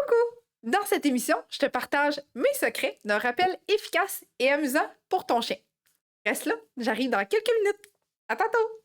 Coucou! Dans cette émission, je te partage mes secrets d'un rappel efficace et amusant pour ton chien. Reste là, j'arrive dans quelques minutes. À tantôt!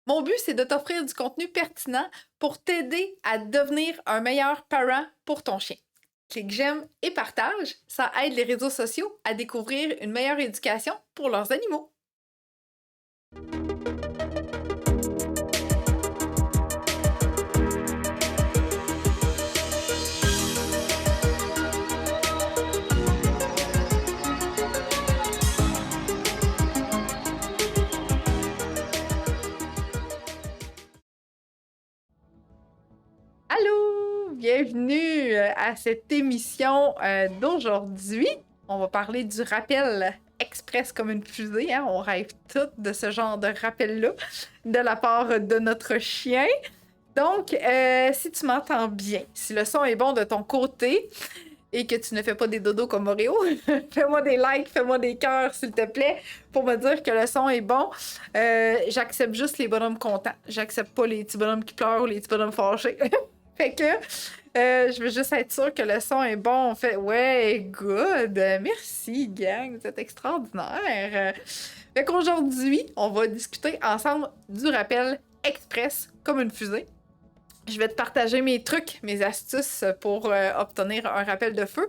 Mon but, c'est de t'offrir du contenu pertinent pour t'aider à devenir un meilleur parent pour ton chien. Clique j'aime et partage, ça aide les réseaux sociaux à découvrir une meilleure éducation pour leurs animaux. Allô! Bienvenue à cette émission d'aujourd'hui. On va parler du rappel express comme une fusée. Hein? On rêve toutes de ce genre de rappel-là de la part de notre chien. Donc, si tu m'entends bien, si le son est bon de ton côté et que tu ne fais pas des dodos comme Oreo, fais-moi des likes, fais-moi des cœurs, s'il te plaît, pour me dire que le son est bon. J'accepte juste les bonhommes contents. J'accepte pas les petits bonhommes qui pleurent ou les petits bonhommes fâchés. Fait que je veux juste être sûre que le son est bon. On fait ouais, good. Merci, gang. Vous êtes extraordinaire. Fait qu'aujourd'hui, on va discuter ensemble du rappel express comme une fusée. Je vais te partager mes trucs, mes astuces pour obtenir un rappel de feu.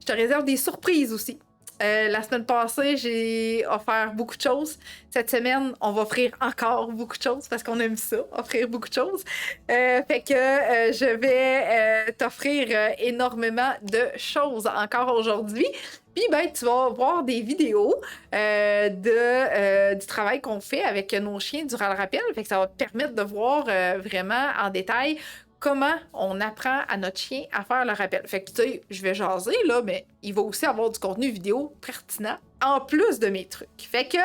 Je te réserve des surprises aussi. La semaine passée, j'ai offert beaucoup de choses. Cette semaine, on va offrir encore beaucoup de choses parce qu'on aime ça, offrir beaucoup de choses. Fait que je vais t'offrir énormément de choses encore aujourd'hui. Puis, ben, tu vas voir des vidéos du travail qu'on fait avec nos chiens durant le rappel. Fait que ça va te permettre de voir vraiment en détail comment on apprend à notre chien à faire le rappel. Fait que, tu sais, je vais jaser, là, mais il va aussi avoir du contenu vidéo pertinent en plus de mes trucs. Fait que,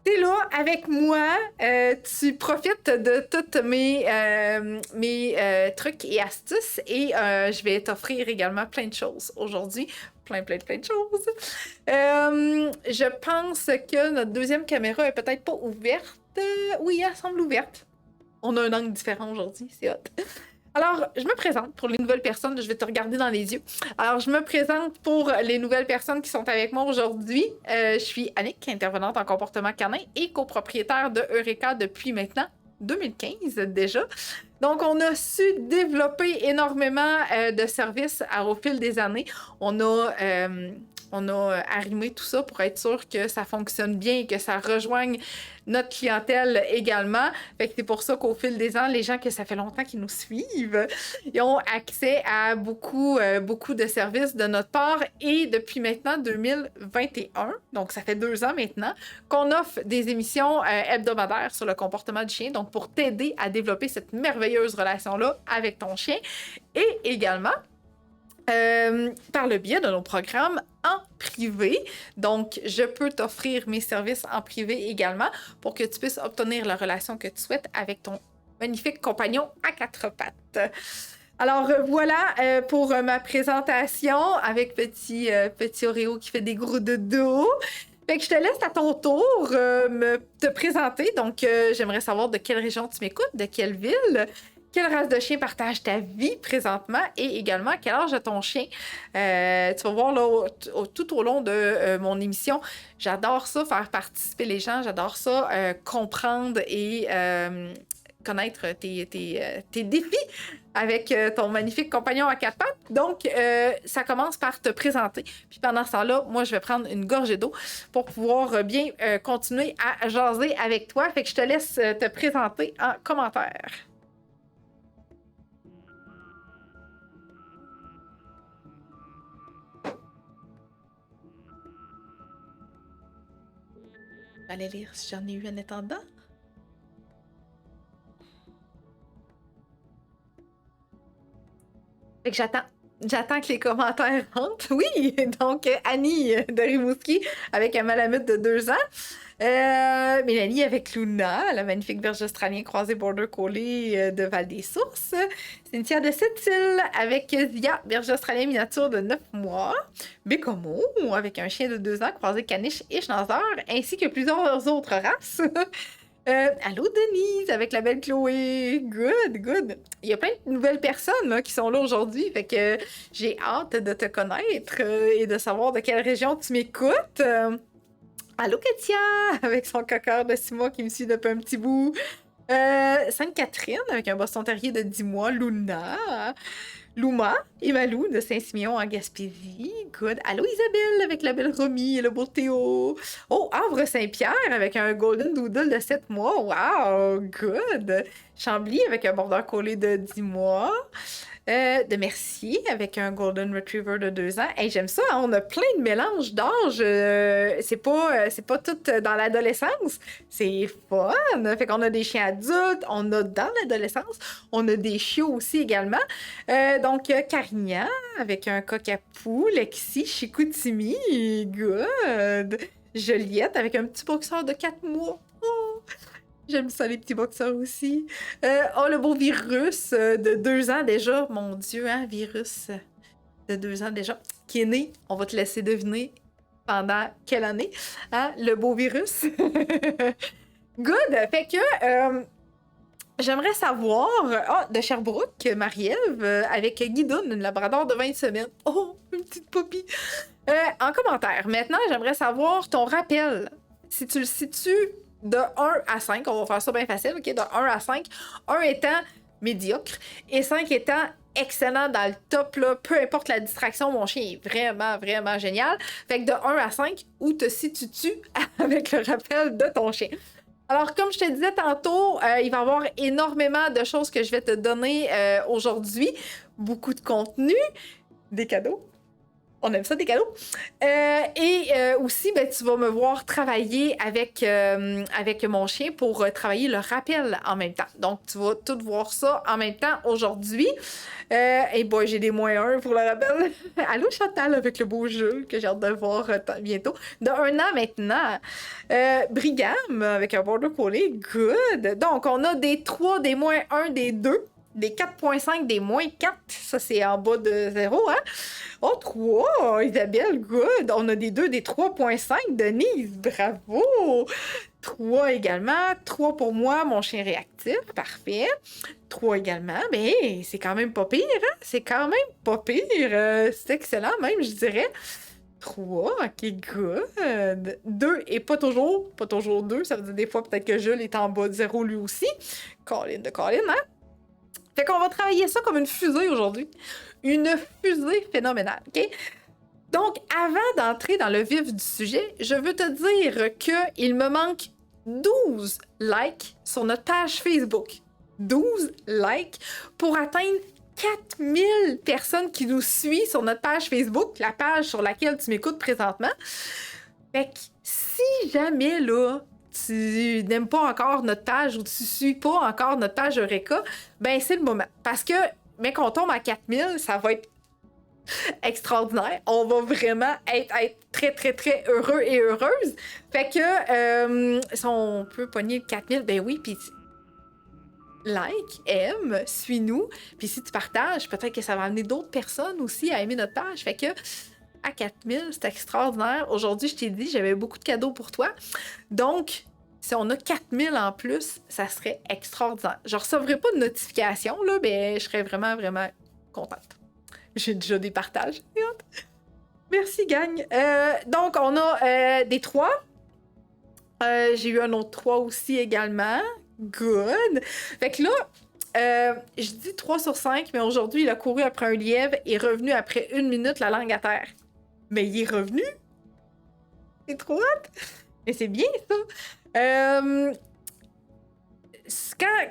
t'es là avec moi, tu profites de tous mes trucs et astuces et je vais t'offrir également plein de choses aujourd'hui. Plein de choses. Je pense que notre deuxième caméra est peut-être pas ouverte. Oui, elle semble ouverte. On a un angle différent aujourd'hui, c'est hot. Alors, je me présente pour les nouvelles personnes, je vais te regarder dans les yeux. Alors, je me présente pour les nouvelles personnes qui sont avec moi aujourd'hui. Je suis Annick, intervenante en comportement canin et copropriétaire de Eureka depuis maintenant 2015 déjà. Donc, on a su développer énormément de services au fil des années. On a arrimé tout ça pour être sûr que ça fonctionne bien et que ça rejoigne notre clientèle également. Fait que c'est pour ça qu'au fil des ans, les gens que ça fait longtemps qu'ils nous suivent, ils ont accès à beaucoup de services de notre part. Et depuis maintenant 2021, donc ça fait 2 ans maintenant, qu'on offre des émissions hebdomadaires sur le comportement du chien, donc pour t'aider à développer cette merveilleuse relation-là avec ton chien. Et également, par le biais de nos programmes en privé. Donc, je peux t'offrir mes services en privé également pour que tu puisses obtenir la relation que tu souhaites avec ton magnifique compagnon à 4 pattes. Alors voilà pour ma présentation avec petit Oreo qui fait des gros dodos. Fait que je te laisse à ton tour te présenter. Donc, j'aimerais savoir de quelle région tu m'écoutes, de quelle ville. Quelle race de chien partage ta vie présentement et également quel âge a ton chien? Tu vas voir là, tout au long de mon émission, j'adore ça, faire participer les gens, j'adore ça, comprendre et connaître tes défis avec ton magnifique compagnon à 4 pattes. Donc, ça commence par te présenter. Puis pendant ce temps-là, moi, je vais prendre une gorgée d'eau pour pouvoir bien continuer à jaser avec toi. Fait que je te laisse te présenter en commentaire. J'allais lire si j'en ai eu en attendant. Fait que j'attends que les commentaires rentrent. Oui, donc Annie de Rimouski avec un malamute de 2 ans. Mélanie avec Luna, la magnifique berger australien croisé border collie de Val-des-Sources. Cynthia de Sept-Îles avec Zia, berger australien miniature de 9 mois. Bécomo avec un chien de 2 ans croisé caniche et schnauzer, ainsi que plusieurs autres races. Allô Denise avec la belle Chloé. Good. Il y a plein de nouvelles personnes là, qui sont là aujourd'hui. Fait que j'ai hâte de te connaître et de savoir de quelle région tu m'écoutes. Allô, Katia! Avec son cocker de 6 mois qui me suit depuis un petit bout. Sainte-Catherine, avec un Boston Terrier de 10 mois. Luna. Luma et Malou de Saint-Simeon en Gaspésie. Good. Allô, Isabelle, avec la belle Romy et le beau Théo. Oh, Havre-Saint-Pierre, avec un Golden Doodle de 7 mois. Wow, good. Chambly, avec un Border Collie de 10 mois. De Mercier avec un Golden Retriever de 2 ans. Hey, j'aime ça, hein, on a plein de mélanges d'âge. C'est pas tout dans l'adolescence. C'est fun. Fait qu'on a des chiens adultes, on a dans l'adolescence, on a des chiots aussi également. Donc, Carignan avec un coq à poux, Lexi, Chicoutimi, good. Joliette avec un petit boxeur de 4 mois. Oh. J'aime ça, les petits boxeurs aussi. Oh, le beau virus de 2 ans déjà. Mon Dieu, hein, virus de 2 ans déjà. Qui est né, on va te laisser deviner pendant quelle année. Hein, le beau virus. Good. Fait que j'aimerais savoir... de Sherbrooke, Marie-Ève, avec Guidoune, une labrador de 20 semaines. Oh, une petite poppy. En commentaire, maintenant, j'aimerais savoir ton rappel. Si tu le situes de 1 à 5, on va faire ça bien facile, ok? De 1 à 5, 1 étant médiocre et 5 étant excellent dans le top, là, peu importe la distraction, mon chien est vraiment, vraiment génial. Fait que de 1 à 5, où te situes-tu avec le rappel de ton chien? Alors, comme je te disais tantôt, il va y avoir énormément de choses que je vais te donner aujourd'hui. Beaucoup de contenu, des cadeaux. On aime ça, des cadeaux. Aussi, ben, tu vas me voir travailler avec mon chien pour travailler le rappel en même temps. Donc, tu vas tout voir ça en même temps aujourd'hui. Et boy, j'ai des -1 pour le rappel. Allô, Chantal, avec le beau jeu que j'ai hâte de voir bientôt. De 1 an maintenant. Brigam, avec un border collie. Good. Donc, on a des 3, des -1, des 2. Des 4.5, des -4, ça c'est en bas de 0, hein? Oh, 3, Isabelle, good! On a des 2, des 3.5, Denise, bravo! 3 également, 3 pour moi, mon chien réactif, parfait. 3 également, mais c'est quand même pas pire, hein? C'est quand même pas pire, c'est excellent même, je dirais. 3, ok, good. 2 et pas toujours 2, ça veut dire des fois peut-être que Jules est en bas de 0 lui aussi. Colin, hein? Fait qu'on va travailler ça comme une fusée aujourd'hui. Une fusée phénoménale, OK? Donc, avant d'entrer dans le vif du sujet, je veux te dire qu'il me manque 12 likes sur notre page Facebook. 12 likes pour atteindre 4000 personnes qui nous suivent sur notre page Facebook, la page sur laquelle tu m'écoutes présentement. Fait que si jamais, là, tu n'aimes pas encore notre page ou tu suis pas encore notre page Eureka, ben c'est le moment. Parce que, mais qu'on tombe à 4000, ça va être extraordinaire. On va vraiment être très, très, très heureux et heureuse. Fait que, si on peut pogner 4000, ben oui, puis like, aime, suis-nous. Puis si tu partages, peut-être que ça va amener d'autres personnes aussi à aimer notre page. Fait que, à 4000, c'est extraordinaire. Aujourd'hui, je t'ai dit, j'avais beaucoup de cadeaux pour toi. Donc, si on a 4000 en plus, ça serait extraordinaire. Je ne recevrai pas de notification, là, mais je serais vraiment, vraiment contente. J'ai déjà des partages. Merci, gang. Donc, on a des 3. J'ai eu un autre 3 aussi également. Good. Fait que là, je dis 3 sur 5, mais aujourd'hui, il a couru après un lièvre et est revenu après 1 minute la langue à terre. Mais il est revenu. C'est trop hot. Mais c'est bien, ça.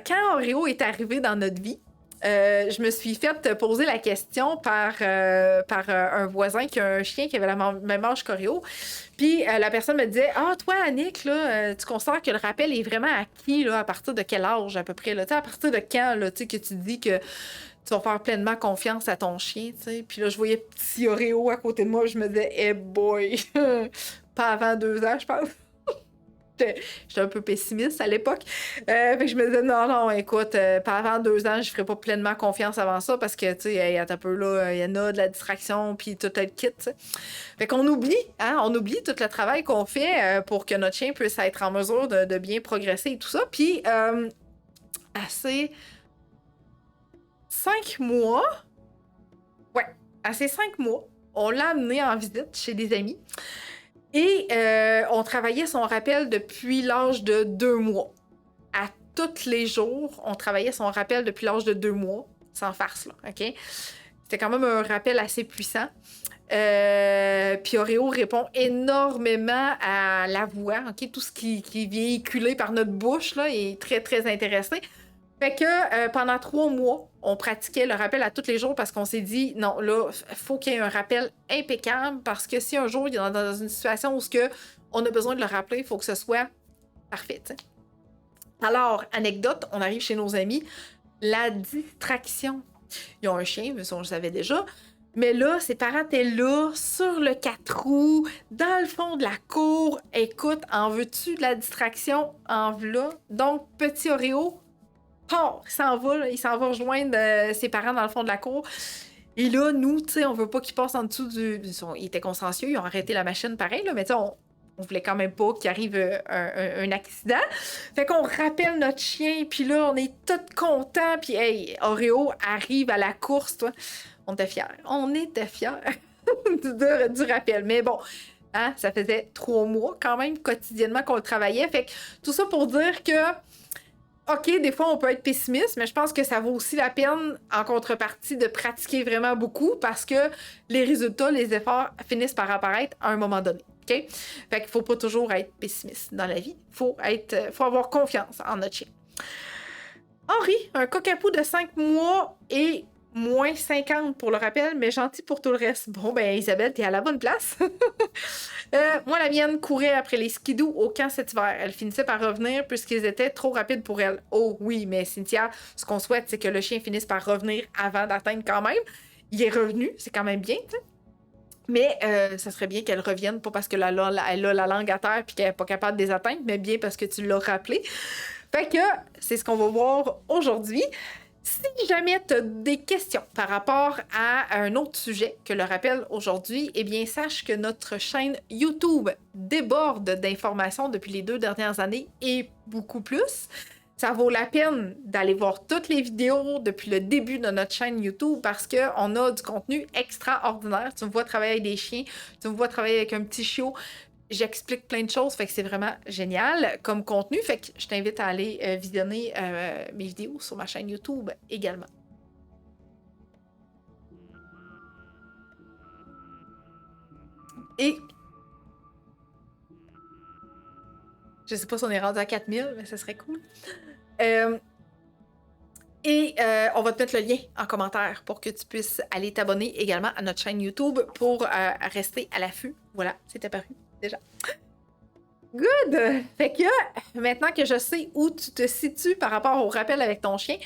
Quand Oreo est arrivé dans notre vie, je me suis fait poser la question par un voisin qui a un chien qui avait la même âge qu'Oreo. Puis la personne me disait: Ah, toi, Annick, là, tu considères que le rappel est vraiment acquis là, à partir de quel âge à peu près? Là? À partir de quand là, que tu dis que tu vas faire pleinement confiance à ton chien? T'sais? Puis là, je voyais petit Oreo à côté de moi, je me disais: Hey boy, pas avant 2 ans, je pense. J'étais un peu pessimiste à l'époque. Fait que je me disais, non, écoute, pas avant 2 ans, je ferais pas pleinement confiance avant ça parce que, tu sais, un peu là, il y en a de la distraction puis tout est kit, tu sais. Fait qu'on oublie, hein, on oublie tout le travail qu'on fait pour que notre chien puisse être en mesure de bien progresser et tout ça. Puis, assez 5 mois, ouais, assez 5 mois, on l'a amené en visite chez des amis. Et on travaillait son rappel depuis l'âge de 2 mois. À tous les jours, on travaillait son rappel depuis l'âge de 2 mois. Sans farce, là, OK? C'était quand même un rappel assez puissant. Puis Oreo répond énormément à la voix, OK? Tout ce qui est véhiculé par notre bouche, là, est très, très intéressé. Fait que pendant 3 mois, on pratiquait le rappel à tous les jours parce qu'on s'est dit, non, là, il faut qu'il y ait un rappel impeccable parce que si un jour, il est dans une situation où on a besoin de le rappeler, il faut que ce soit parfait, t'sais. Alors, anecdote, on arrive chez nos amis, la distraction. Ils ont un chien, mais ça, on le savait déjà. Mais là, ses parents étaient là, sur le 4 roues, dans le fond de la cour. Écoute, en veux-tu de la distraction? En v'là. Donc, petit Oreo, il s'en va rejoindre ses parents dans le fond de la cour. Et là, nous, tu sais, on veut pas qu'il passe en dessous du... Ils étaient consciencieux, ils ont arrêté la machine pareil, là, mais tu sais, on voulait quand même pas qu'il arrive un accident. Fait qu'on rappelle notre chien, puis là, on est tous contents, puis hey, Oreo arrive à la course, toi. On était fiers. On était fiers du rappel. Mais bon, hein, ça faisait 3 mois quand même, quotidiennement, qu'on le travaillait. Fait que tout ça pour dire que OK, des fois, on peut être pessimiste, mais je pense que ça vaut aussi la peine, en contrepartie, de pratiquer vraiment beaucoup parce que les résultats, les efforts finissent par apparaître à un moment donné. OK? Fait qu'il faut pas toujours être pessimiste dans la vie. Faut avoir confiance en notre chien. Henri, un cockapoo de 5 mois et moins 50 pour le rappel, mais gentil pour tout le reste. Bon, ben Isabelle, t'es à la bonne place. Moi, la mienne courait après les skidoo au camp cet hiver. Elle finissait par revenir puisqu'ils étaient trop rapides pour elle. Oh oui, mais Cynthia, ce qu'on souhaite, c'est que le chien finisse par revenir avant d'atteindre quand même. Il est revenu, c'est quand même bien, t'sais. Mais ça serait bien qu'elle revienne, pas parce que elle a la langue à terre et qu'elle n'est pas capable de les atteindre, mais bien parce que tu l'as rappelé. Fait que c'est ce qu'on va voir aujourd'hui. Si jamais tu as des questions par rapport à un autre sujet que le rappel aujourd'hui, eh bien, sache que notre chaîne YouTube déborde d'informations depuis les 2 dernières années et beaucoup plus. Ça vaut la peine d'aller voir toutes les vidéos depuis le début de notre chaîne YouTube parce qu'on a du contenu extraordinaire. Tu me vois travailler avec des chiens, tu me vois travailler avec un petit chiot. J'explique plein de choses, fait que c'est vraiment génial comme contenu. Fait que je t'invite à aller visionner mes vidéos sur ma chaîne YouTube également. Et je sais pas si on est rendu à 4000, mais ce serait cool. On va te mettre le lien en commentaire pour que tu puisses aller t'abonner également à notre chaîne YouTube pour rester à l'affût. Voilà, c'est apparu déjà. Good! Fait que maintenant que je sais où tu te situes par rapport au rappel avec ton chien,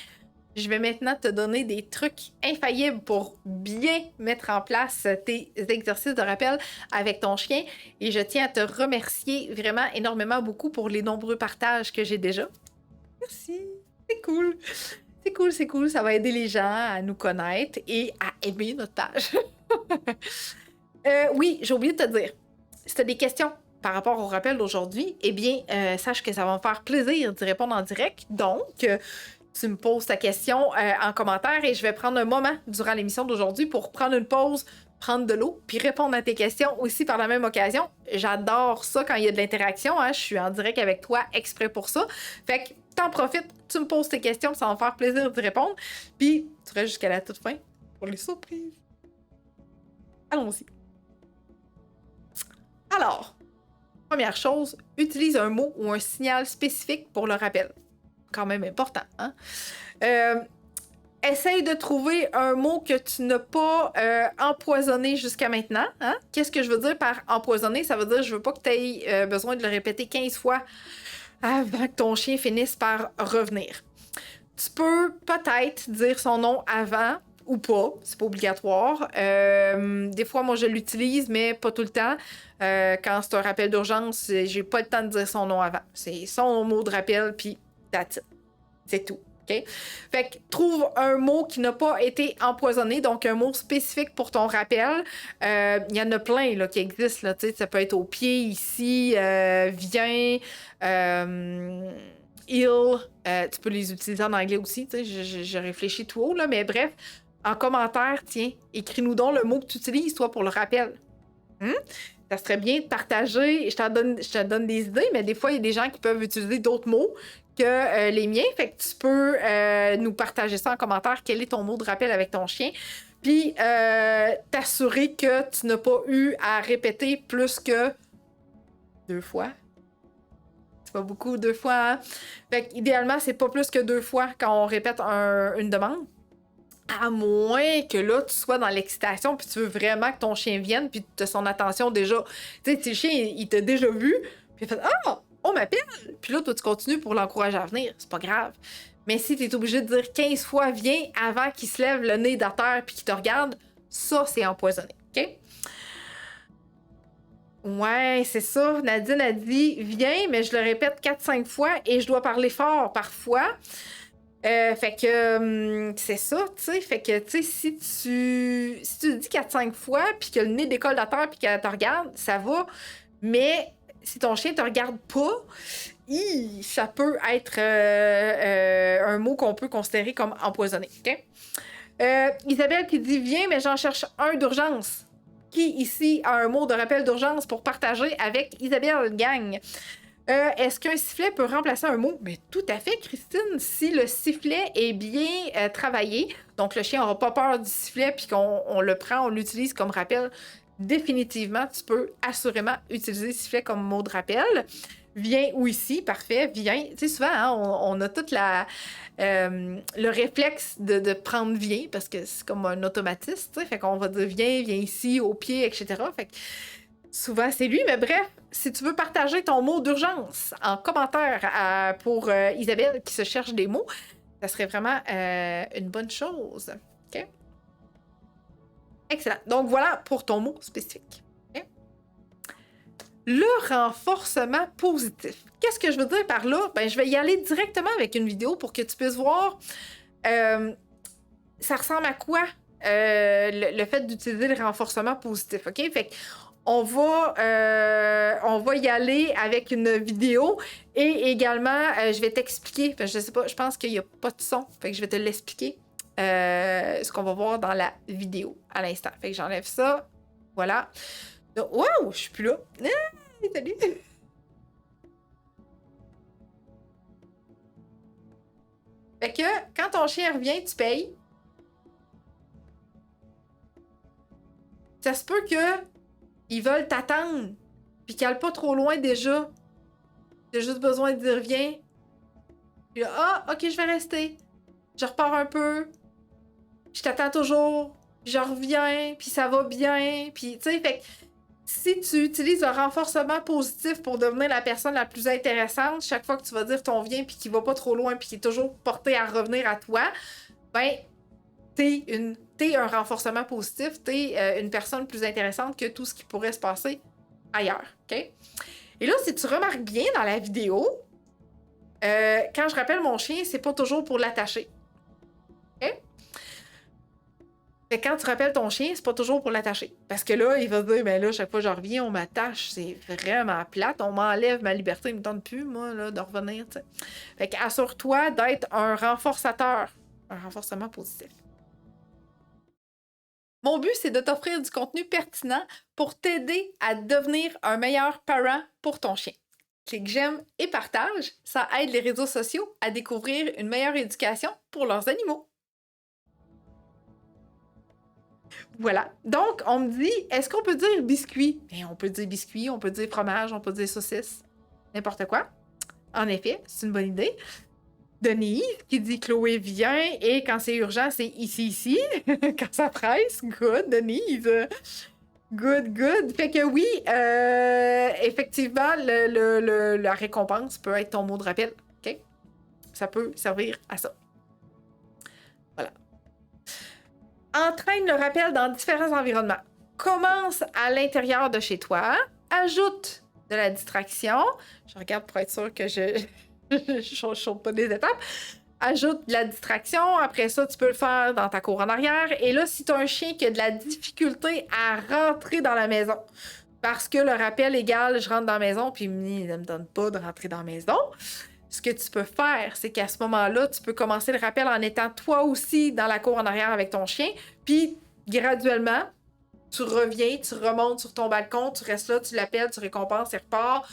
je vais maintenant te donner des trucs infaillibles pour bien mettre en place tes exercices de rappel avec ton chien. Et je tiens à te remercier vraiment énormément beaucoup pour les nombreux partages que j'ai déjà. Merci! C'est cool! C'est cool. Ça va aider les gens à nous connaître et à aimer notre page. Oui, j'ai oublié de te dire. Si tu as des questions par rapport au rappel d'aujourd'hui, eh bien, sache que ça va me faire plaisir d'y répondre en direct. Donc, tu me poses ta question en commentaire et je vais prendre un moment durant l'émission d'aujourd'hui pour prendre une pause, prendre de l'eau, puis répondre à tes questions aussi par la même occasion. J'adore ça quand il y a de l'interaction. Hein? Je suis en direct avec toi exprès pour ça. Fait que t'en profites, tu me poses tes questions, ça va me faire plaisir d'y répondre. Puis, tu restes jusqu'à la toute fin pour les surprises. Allons-y. Alors, première chose, utilise un mot ou un signal spécifique pour le rappel. Quand même important, hein? Essaye de trouver un mot que tu n'as pas empoisonné jusqu'à maintenant. Hein? Qu'est-ce que je veux dire par empoisonné? Ça veut dire que je veux pas que tu aies besoin de le répéter 15 fois avant que ton chien finisse par revenir. Tu peux peut-être dire son nom avant ou pas, c'est pas obligatoire. Des fois, moi, je l'utilise, mais pas tout le temps. Quand c'est un rappel d'urgence, j'ai pas le temps de dire son nom avant. C'est son mot de rappel, puis that's it. C'est tout. OK? Fait que trouve un mot qui n'a pas été empoisonné, donc un mot spécifique pour ton rappel. Il y en a plein là, qui existent. Là, ça peut être au pied, ici, viens, il. Tu peux les utiliser en anglais aussi. Je réfléchis tout haut, là, mais bref, en commentaire, tiens, écris-nous donc le mot que tu utilises, toi, pour le rappel. ça serait bien de partager. Je te donne des idées, mais des fois, il y a des gens qui peuvent utiliser d'autres mots que les miens. Fait que tu peux nous partager ça en commentaire. Quel est ton mot de rappel avec ton chien? Puis t'assurer que tu n'as pas eu à répéter plus que 2 fois. C'est pas beaucoup, 2 fois. Hein? Fait qu'idéalement, c'est pas plus que 2 fois quand on répète une demande. À moins que là, tu sois dans l'excitation puis tu veux vraiment que ton chien vienne puis tu as son attention déjà. Tu sais, le chien, il t'a déjà vu puis il fait « Ah! On m'appelle! » Puis là, toi, tu continues pour l'encourager à venir. C'est pas grave. Mais si tu es obligé de dire 15 fois « Viens » avant qu'il se lève le nez de terre puis qu'il te regarde, ça, c'est empoisonné. OK? Ouais, c'est ça. Nadine a dit « Viens », mais je le répète 4-5 fois et je dois parler fort parfois. Fait que c'est ça, tu sais. Fait que, tu sais, si tu le dis 4-5 fois, puis que le nez décolle à terre, puis qu'elle te regarde, ça va. Mais si ton chien te regarde pas, ça peut être un mot qu'on peut considérer comme empoisonné. OK? Isabelle qui dit « Viens, mais j'en cherche un d'urgence. » Qui ici a un mot de rappel d'urgence pour partager avec Isabelle Gang? Est-ce qu'un sifflet peut remplacer un mot? Mais tout à fait, Christine. Si le sifflet est bien travaillé, donc le chien n'aura pas peur du sifflet, puis qu'on le prend, on l'utilise comme rappel, définitivement, tu peux assurément utiliser le sifflet comme mot de rappel. Viens ou ici, parfait, viens. Tu sais, souvent, hein, on a toute le réflexe de prendre viens, parce que c'est comme un automatisme, tu sais, fait qu'on va dire viens ici, au pied, etc. Fait que souvent, c'est lui, mais bref, si tu veux partager ton mot d'urgence en commentaire pour Isabelle qui se cherche des mots, ça serait vraiment une bonne chose. OK? Excellent. Donc, voilà pour ton mot spécifique. OK? Le renforcement positif. Qu'est-ce que je veux dire par là? Ben, je vais y aller directement avec une vidéo pour que tu puisses voir ça ressemble à quoi le fait d'utiliser le renforcement positif. OK? Fait que on va y aller avec une vidéo et également, je vais t'expliquer. Je sais pas, je pense qu'il n'y a pas de son. Fait que je vais te l'expliquer. Ce qu'on va voir dans la vidéo à l'instant. Fait que j'enlève ça. Voilà. Wow! Je suis plus là. Ah, salut! Fait que quand ton chien revient, tu payes. Ça se peut que ils veulent t'attendre, puis qu'ils n'aillent pas trop loin déjà. T'as juste besoin de dire viens. Puis là, ok, je vais rester. Je repars un peu. Je t'attends toujours. Je reviens, puis ça va bien. Puis, tu sais, fait que si tu utilises un renforcement positif pour devenir la personne la plus intéressante, chaque fois que tu vas dire ton viens, puis qu'il va pas trop loin, puis qu'il est toujours porté à revenir à toi, ben, t'es un renforcement positif, t'es une personne plus intéressante que tout ce qui pourrait se passer ailleurs, OK? Et là, si tu remarques bien dans la vidéo, quand je rappelle mon chien, c'est pas toujours pour l'attacher. OK? Fait que quand tu rappelles ton chien, c'est pas toujours pour l'attacher. Parce que là, il va se dire, ben là, chaque fois que je reviens, on m'attache, c'est vraiment plate, on m'enlève ma liberté, il me tente plus, moi, là, de revenir, tu sais. Fait qu'assure-toi d'être un renforçateur, un renforcement positif. Mon but, c'est de t'offrir du contenu pertinent pour t'aider à devenir un meilleur parent pour ton chien. Clique j'aime et partage, ça aide les réseaux sociaux à découvrir une meilleure éducation pour leurs animaux. Voilà. Donc, on me dit, est-ce qu'on peut dire biscuit? Bien, on peut dire biscuit, on peut dire fromage, on peut dire saucisse, n'importe quoi. En effet, c'est une bonne idée. Denise qui dit Chloé vient et quand c'est urgent, c'est ici. Quand ça presse, good, Denise. Good. Fait que oui, effectivement, la récompense peut être ton mot de rappel. OK? Ça peut servir à ça. Voilà. Entraîne le rappel dans différents environnements. Commence à l'intérieur de chez toi. Ajoute de la distraction. Je regarde pour être sûr que je saute pas des étapes. Ajoute de la distraction. Après ça, tu peux le faire dans ta cour en arrière. Et là, si tu as un chien qui a de la difficulté à rentrer dans la maison, parce que le rappel égal, je rentre dans la maison, puis il ne me donne pas de rentrer dans la maison, ce que tu peux faire, c'est qu'à ce moment-là, tu peux commencer le rappel en étant toi aussi dans la cour en arrière avec ton chien, puis graduellement, Tu reviens, tu remontes sur ton balcon, tu restes là, tu l'appelles, tu récompenses, il repart.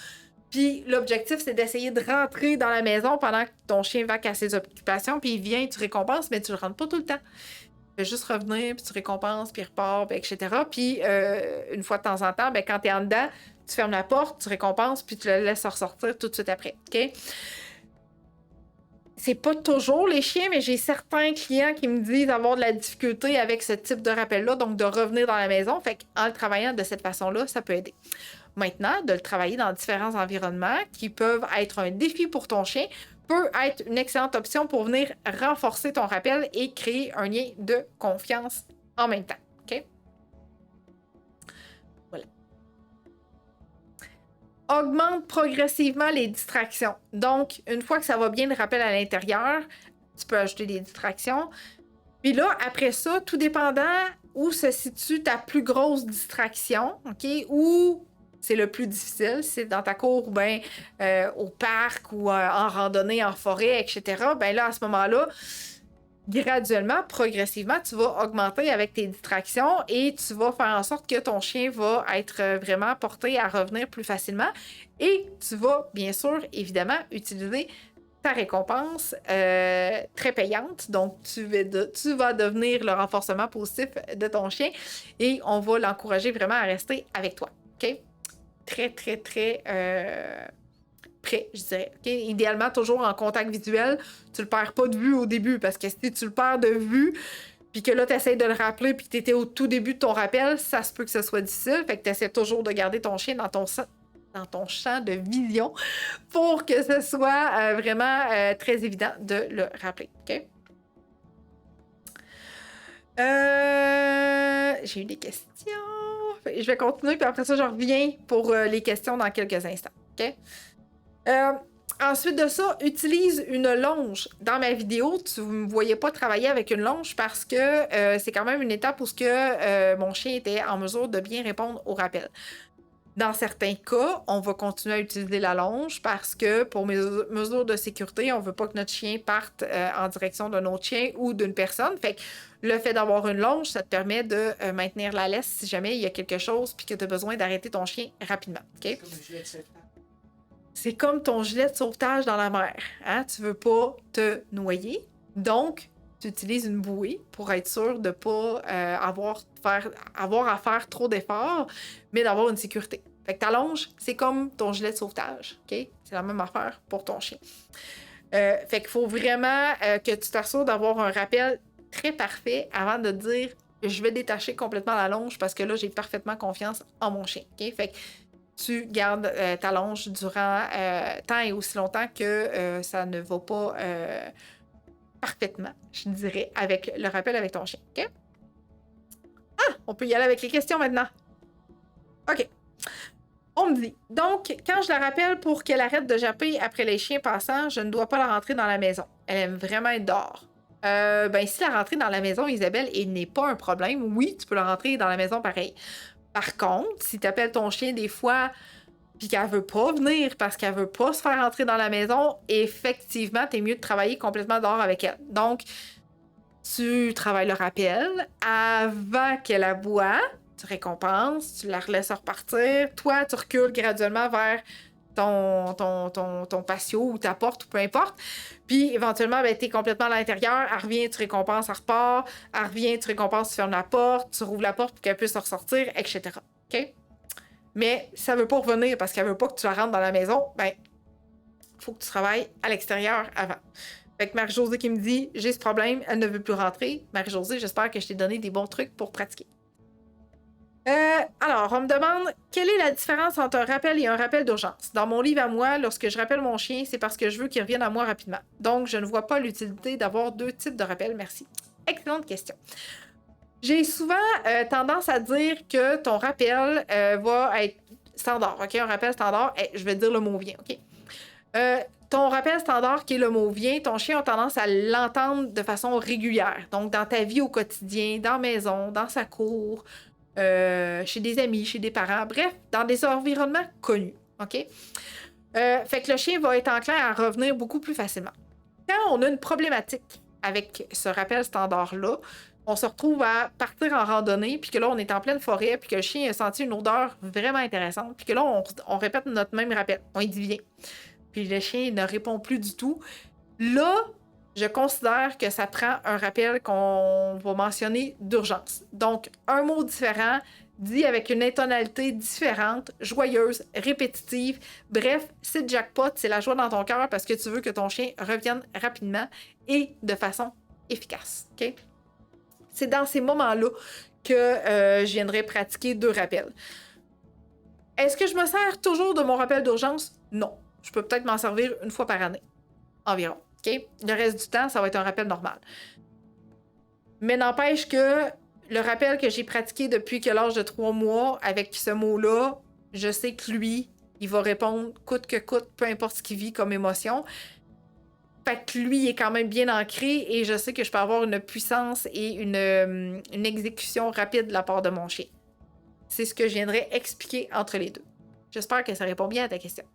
Puis l'objectif, c'est d'essayer de rentrer dans la maison pendant que ton chien va à ses occupations, puis il vient, tu récompenses, mais tu le rentres pas tout le temps. Tu fais juste revenir, puis tu récompenses, puis il repart, puis etc. Puis une fois de temps en temps, ben, quand tu es en dedans, tu fermes la porte, tu récompenses, puis tu le laisses ressortir tout de suite après. OK? C'est pas toujours les chiens, mais j'ai certains clients qui me disent avoir de la difficulté avec ce type de rappel-là, donc de revenir dans la maison. Fait qu'en le travaillant de cette façon-là, ça peut aider. Maintenant, de le travailler dans différents environnements qui peuvent être un défi pour ton chien peut être une excellente option pour venir renforcer ton rappel et créer un lien de confiance en même temps. OK? Voilà. Augmente progressivement les distractions. Donc, une fois que ça va bien le rappel à l'intérieur, tu peux ajouter des distractions. Puis là, après ça, tout dépendant où se situe ta plus grosse distraction, OK? Où c'est le plus difficile, c'est dans ta cour ou bien au parc ou en randonnée, en forêt, etc. Ben là, à ce moment-là, graduellement, progressivement, tu vas augmenter avec tes distractions et tu vas faire en sorte que ton chien va être vraiment porté à revenir plus facilement. Et tu vas, bien sûr, évidemment, utiliser ta récompense très payante. Donc, tu vas devenir le renforcement positif de ton chien et on va l'encourager vraiment à rester avec toi. OK? Très, très, très prêt, je dirais. Okay? Idéalement, toujours en contact visuel. Tu le perds pas de vue au début parce que si tu le perds de vue, puis que là, tu essaies de le rappeler, puis que tu étais au tout début de ton rappel, ça se peut que ce soit difficile. Fait que tu essaies toujours de garder ton chien dans ton champ de vision pour que ce soit vraiment très évident de le rappeler. OK? J'ai eu des questions. Je vais continuer, puis après ça, je reviens pour les questions dans quelques instants. OK? Ensuite de ça, utilise une longe. Dans ma vidéo, tu ne me voyais pas travailler avec une longe parce que c'est quand même une étape où mon chien était en mesure de bien répondre au rappel. Dans certains cas, on va continuer à utiliser la longe parce que pour mesures de sécurité, on ne veut pas que notre chien parte en direction d'un autre chien ou d'une personne. Fait que le fait d'avoir une longe, ça te permet de maintenir la laisse si jamais il y a quelque chose puis que tu as besoin d'arrêter ton chien rapidement. Okay? C'est comme ton gilet de sauvetage dans la mer. Hein? Tu veux pas te noyer. Donc, tu utilises une bouée pour être sûr de ne pas avoir à faire trop d'efforts, mais d'avoir une sécurité. Fait que ta longe, c'est comme ton gilet de sauvetage. Okay? C'est la même affaire pour ton chien. Fait qu'il faut vraiment que tu t'assures d'avoir un rappel très parfait avant de te dire je vais détacher complètement la longe parce que là, j'ai parfaitement confiance en mon chien. Okay? Fait que tu gardes ta longe durant tant et aussi longtemps que ça ne va pas parfaitement, je dirais, avec le rappel avec ton chien. OK? Ah! On peut y aller avec les questions maintenant. OK. On me dit, donc, quand je la rappelle pour qu'elle arrête de japper après les chiens passants, je ne dois pas la rentrer dans la maison. Elle aime vraiment être dehors. Si la rentrer dans la maison, Isabelle, n'est pas un problème, oui, tu peux la rentrer dans la maison pareil. Par contre, si tu appelles ton chien des fois puis qu'elle veut pas venir parce qu'elle veut pas se faire entrer dans la maison, effectivement, t'es mieux de travailler complètement dehors avec elle. Donc, tu travailles le rappel avant qu'elle aboie, tu récompenses, tu la laisses repartir. Toi, tu recules graduellement vers ton patio ou ta porte ou peu importe. Puis éventuellement, tu es complètement à l'intérieur. Elle revient, tu récompenses, elle repart. Elle revient, tu récompenses, tu fermes la porte, tu rouvres la porte pour qu'elle puisse ressortir, etc. OK? Mais ça veut pas revenir parce qu'elle veut pas que tu la rentres dans la maison. Faut que tu travailles à l'extérieur avant. Fait que Marie-Josée qui me dit j'ai ce problème, elle ne veut plus rentrer. Marie-Josée, j'espère que je t'ai donné des bons trucs pour pratiquer. Alors, on me demande quelle est la différence entre un rappel et un rappel d'urgence. Dans mon livre à moi, lorsque je rappelle mon chien, c'est parce que je veux qu'il revienne à moi rapidement. Donc, je ne vois pas l'utilité d'avoir deux types de rappels. Merci. Excellente question. J'ai souvent tendance à dire que ton rappel va être standard. OK? Un rappel standard, je vais dire le mot vient. OK? Ton rappel standard, qui est le mot vient, ton chien a tendance à l'entendre de façon régulière. Donc, dans ta vie au quotidien, dans la maison, dans sa cour, chez des amis, chez des parents, bref, dans des environnements connus. OK? Fait que le chien va être enclin à revenir beaucoup plus facilement. Quand on a une problématique avec ce rappel standard-là, on se retrouve à partir en randonnée, puis que là, on est en pleine forêt, puis que le chien a senti une odeur vraiment intéressante, puis que là, on répète notre même rappel. On y dit viens. Puis le chien ne répond plus du tout. Là, je considère que ça prend un rappel qu'on va mentionner d'urgence. Donc, un mot différent, dit avec une intonalité différente, joyeuse, répétitive. Bref, c'est jackpot, c'est la joie dans ton cœur parce que tu veux que ton chien revienne rapidement et de façon efficace. OK? C'est dans ces moments-là que je viendrai pratiquer 2 rappels. Est-ce que je me sers toujours de mon rappel d'urgence? Non. Je peux peut-être m'en servir une fois par année, environ. Okay? Le reste du temps, ça va être un rappel normal. Mais n'empêche que le rappel que j'ai pratiqué depuis que l'âge de 3 mois, avec ce mot-là, je sais que lui, il va répondre coûte que coûte, peu importe ce qu'il vit comme émotion. Fait que lui, il est quand même bien ancré et je sais que je peux avoir une puissance et une exécution rapide de la part de mon chien. C'est ce que je viendrai expliquer entre les deux. J'espère que ça répond bien à ta question.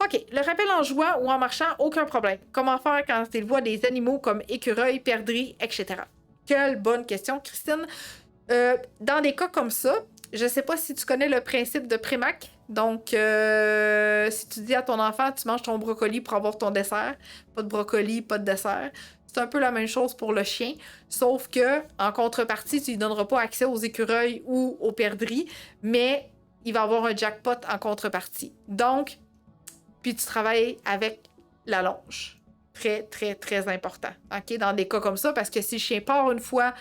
OK, le rappel en jouant ou en marchant, aucun problème. Comment faire quand il voit des animaux comme écureuils, perdrix, etc.? Quelle bonne question, Christine. Dans des cas comme ça, je sais pas si tu connais le principe de Prémac. Donc, si tu dis à ton enfant, tu manges ton brocoli pour avoir ton dessert, pas de brocoli, pas de dessert. C'est un peu la même chose pour le chien, sauf que en contrepartie, tu lui donneras pas accès aux écureuils ou aux perdrix, mais il va avoir un jackpot en contrepartie. Donc, puis tu travailles avec la longe. Très, très, très important. OK? Dans des cas comme ça, parce que si le chien part une fois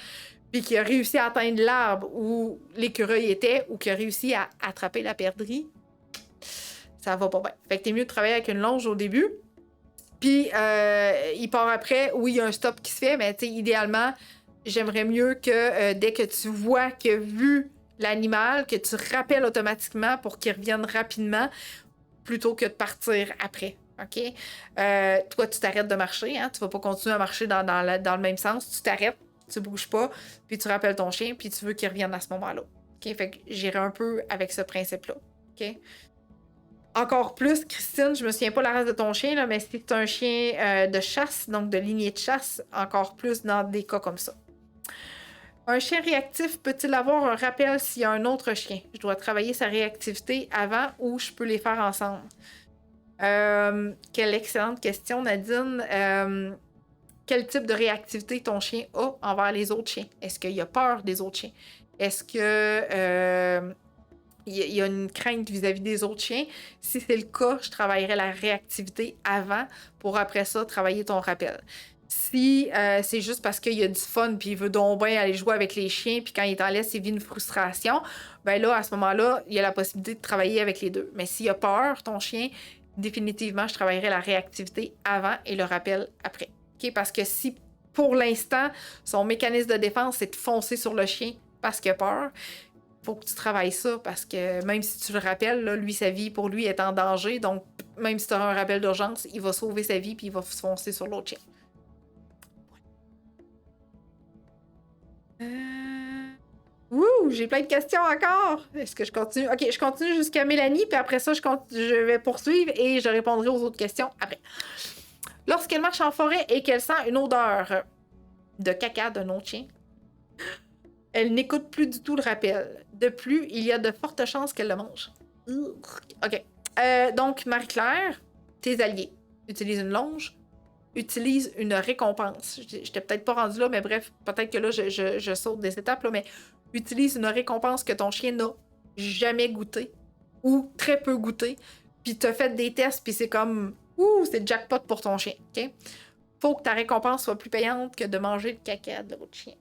puis qu'il a réussi à atteindre l'arbre où l'écureuil était ou qu'il a réussi à attraper la perdrix, ça va pas bien. Fait que t'es mieux de travailler avec une longe au début. Puis il part après, oui, il y a un stop qui se fait, mais tu sais, idéalement, j'aimerais mieux que dès que tu vois qu'il a vu l'animal, que tu rappelles automatiquement pour qu'il revienne rapidement plutôt que de partir après. OK? Toi, tu t'arrêtes de marcher, hein? Tu vas pas continuer à marcher dans le même sens. Tu t'arrêtes, tu bouges pas, puis tu rappelles ton chien, puis tu veux qu'il revienne à ce moment-là. OK? Fait que j'irai un peu avec ce principe-là. OK? Encore plus, Christine, je me souviens pas la race de ton chien, là, mais si c'est un chien de chasse, donc de lignée de chasse, encore plus dans des cas comme ça. Un chien réactif peut-il avoir un rappel s'il y a un autre chien? Je dois travailler sa réactivité avant ou je peux les faire ensemble? Quelle excellente question, Nadine. Quel type de réactivité ton chien a envers les autres chiens? Est-ce qu'il a peur des autres chiens? Est-ce que il y a une crainte vis-à-vis des autres chiens? Si c'est le cas, je travaillerai la réactivité avant pour après ça travailler ton rappel. Si c'est juste parce qu'il y a du fun puis il veut donc bien aller jouer avec les chiens puis quand il est en laisse, il vit une frustration, ben là, à ce moment-là, il y a la possibilité de travailler avec les deux. Mais s'il a peur, ton chien, définitivement, je travaillerai la réactivité avant et le rappel après. Okay? Parce que si, pour l'instant, son mécanisme de défense, c'est de foncer sur le chien parce qu'il a peur, faut que tu travailles ça parce que même si tu le rappelles, là, lui, sa vie, pour lui, est en danger. Donc, même si tu auras un rappel d'urgence, il va sauver sa vie puis il va se foncer sur l'autre chien. Ouh, j'ai plein de questions encore. Est-ce que je continue? OK, je continue jusqu'à Mélanie, puis après ça, je vais poursuivre et je répondrai aux autres questions après. Lorsqu'elle marche en forêt et qu'elle sent une odeur de caca d'un autre chien, elle n'écoute plus du tout le rappel. De plus, il y a de fortes chances qu'elle le mange. OK. Donc, Marie-Claire, tes alliés. Utilise une longe. Utilise une récompense. J'étais peut-être pas rendue là, mais bref, peut-être que là, je saute des étapes, là, mais utilise une récompense que ton chien n'a jamais goûté ou très peu goûté, puis t'as fait des tests, puis c'est comme, c'est jackpot pour ton chien, OK? Faut que ta récompense soit plus payante que de manger le caca de l'autre chien.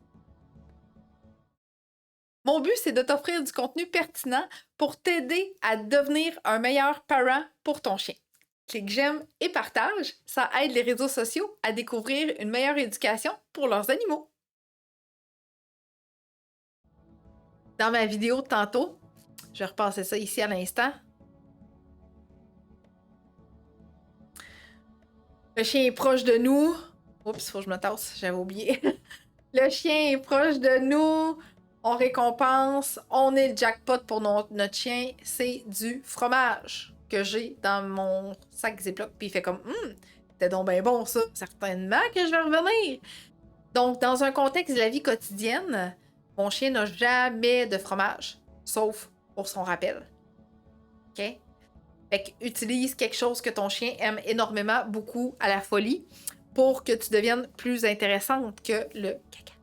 Mon but, c'est de t'offrir du contenu pertinent pour t'aider à devenir un meilleur parent pour ton chien. Clique j'aime et partage, ça aide les réseaux sociaux à découvrir une meilleure éducation pour leurs animaux. Dans ma vidéo de tantôt, je vais repasser ça ici à l'instant. Le chien est proche de nous. Oups, faut que je me tasse, j'avais oublié. Le chien est proche de nous. On récompense. On est le jackpot pour notre chien. C'est du fromage que j'ai dans mon sac Ziploc. Puis il fait comme, c'était donc bien bon ça. Certainement que je vais revenir. Donc, dans un contexte de la vie quotidienne, mon chien n'a jamais de fromage, sauf pour son rappel. OK? Fait qu'utilise quelque chose que ton chien aime énormément, beaucoup, à la folie, pour que tu deviennes plus intéressante que le caca.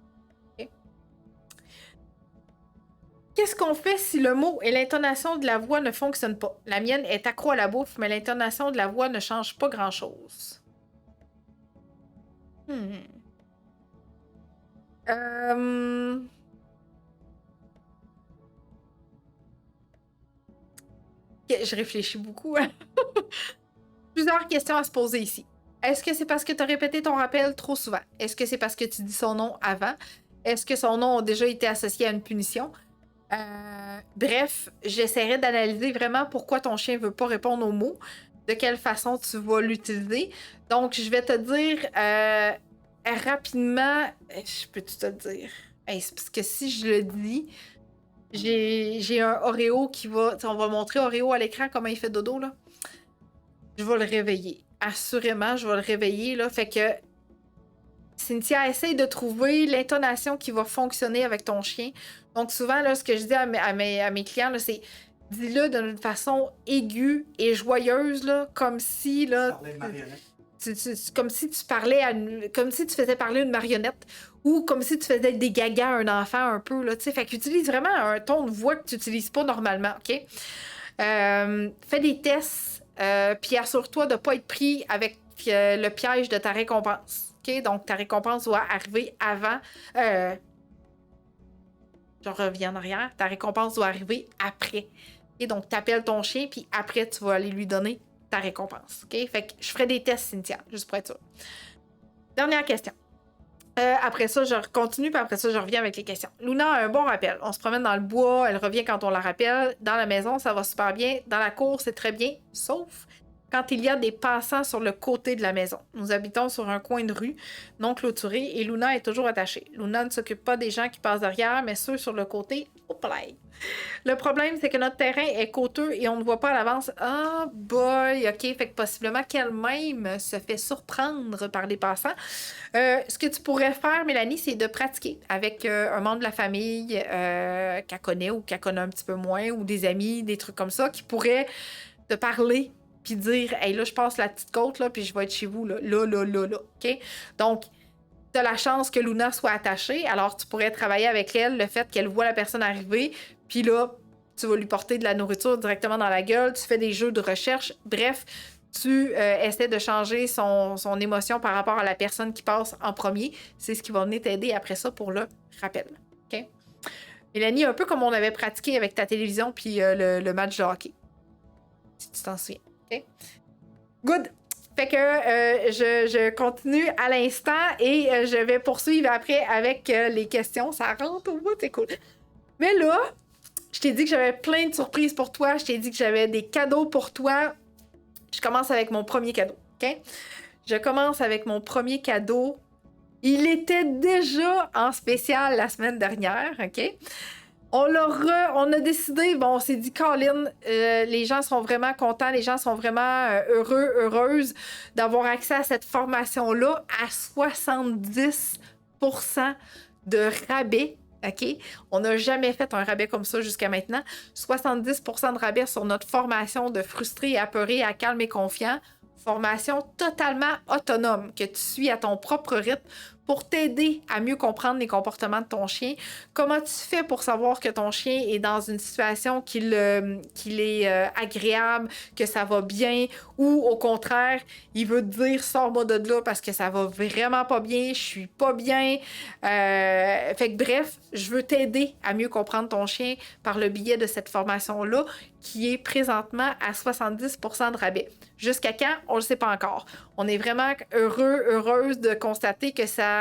OK? Qu'est-ce qu'on fait si le mot et l'intonation de la voix ne fonctionnent pas? La mienne est accro à la bouffe, mais l'intonation de la voix ne change pas grand-chose. Euh... Je réfléchis beaucoup. Plusieurs questions à se poser ici. Est-ce que c'est parce que tu as répété ton rappel trop souvent? Est-ce que c'est parce que tu dis son nom avant? Est-ce que son nom a déjà été associé à une punition? Bref, j'essaierai d'analyser vraiment pourquoi ton chien veut pas répondre aux mots, de quelle façon tu vas l'utiliser. Donc, je vais te dire rapidement, je peux-tu te le dire? C'est parce que si je le dis, j'ai un Oreo qui va... On va montrer Oreo à l'écran comment il fait dodo, là. Je vais le réveiller. Assurément, je vais le réveiller, là. Fait que Cynthia, essaye de trouver l'intonation qui va fonctionner avec ton chien. Donc, souvent, là, ce que je dis à mes clients, là, c'est dis-le d'une façon aiguë et joyeuse, là, comme si, là... Comme si tu parlais comme si tu faisais parler une marionnette ou comme si tu faisais des gagas à un enfant un peu, là, tu sais. Fait qu'utilise vraiment un ton de voix que tu n'utilises pas normalement, OK? Fais des tests, puis assure-toi de ne pas être pris avec le piège de ta récompense, OK? Donc, ta récompense doit arriver avant... je reviens en arrière. Ta récompense doit arriver après. Et donc, tu appelles ton chien, puis après, tu vas aller lui donner ta récompense. OK? Fait que je ferai des tests, Cynthia, juste pour être sûr. Dernière question. Après ça, je continue, puis après ça, je reviens avec les questions. Luna a un bon rappel. On se promène dans le bois, elle revient quand on la rappelle. Dans la maison, ça va super bien. Dans la cour, c'est très bien, sauf quand il y a des passants sur le côté de la maison. Nous habitons sur un coin de rue non clôturé et Luna est toujours attachée. Luna ne s'occupe pas des gens qui passent derrière, mais ceux sur le côté, hop là. Le problème, c'est que notre terrain est côteux et on ne voit pas à l'avance. Ah, boy, OK. Fait que possiblement qu'elle-même se fait surprendre par les passants. Ce que tu pourrais faire, Mélanie, c'est de pratiquer avec un membre de la famille qu'elle connaît ou qu'elle connaît un petit peu moins, ou des amis, des trucs comme ça, qui pourraient te parler puis dire « Hey, là, je passe la petite côte, là, puis je vais être chez vous, là, OK? Donc, tu as la chance que Luna soit attachée, alors tu pourrais travailler avec elle le fait qu'elle voit la personne arriver, puis là, tu vas lui porter de la nourriture directement dans la gueule, tu fais des jeux de recherche, bref, tu essaies de changer son émotion par rapport à la personne qui passe en premier. C'est ce qui va venir t'aider après ça pour le rappel, OK? Mélanie, un peu comme on avait pratiqué avec ta télévision puis le match de hockey, si tu t'en souviens. OK? Good! Fait que je continue à l'instant et je vais poursuivre après avec les questions. Ça rentre au bout, c'est cool. Mais là, je t'ai dit que j'avais plein de surprises pour toi. Je t'ai dit que j'avais des cadeaux pour toi. Je commence avec mon premier cadeau, OK? Je commence avec mon premier cadeau. Il était déjà en spécial la semaine dernière, OK? On a décidé, bon, on s'est dit, Colin, les gens sont vraiment contents, les gens sont vraiment heureuses d'avoir accès à cette formation-là à 70% de rabais. OK? On n'a jamais fait un rabais comme ça jusqu'à maintenant. 70% de rabais sur notre formation de frustré, apeuré, à calme et confiant. Formation totalement autonome que tu suis à ton propre rythme pour t'aider à mieux comprendre les comportements de ton chien. Comment tu fais pour savoir que ton chien est dans une situation qu'il est agréable, que ça va bien, ou au contraire, il veut te dire « sors-moi de là parce que ça va vraiment pas bien, je suis pas bien ». Fait que bref, je veux t'aider à mieux comprendre ton chien par le biais de cette formation-là qui est présentement à 70% de rabais. Jusqu'à quand? On ne le sait pas encore. On est vraiment heureuse de constater que ça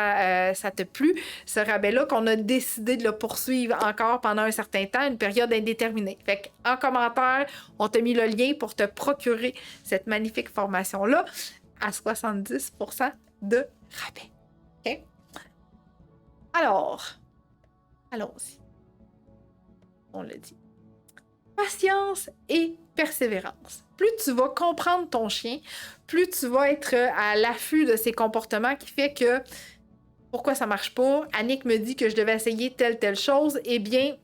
te plu, ce rabais-là, qu'on a décidé de le poursuivre encore pendant un certain temps, une période indéterminée. Fait qu'en commentaire, on t'a mis le lien pour te procurer cette magnifique formation-là à 70% de rabais. OK? Alors, allons-y. On l'a dit. Patience et persévérance. Plus tu vas comprendre ton chien, plus tu vas être à l'affût de ses comportements qui fait que Pourquoi ça marche pas? Annick me dit que je devais essayer telle chose. Eh bien,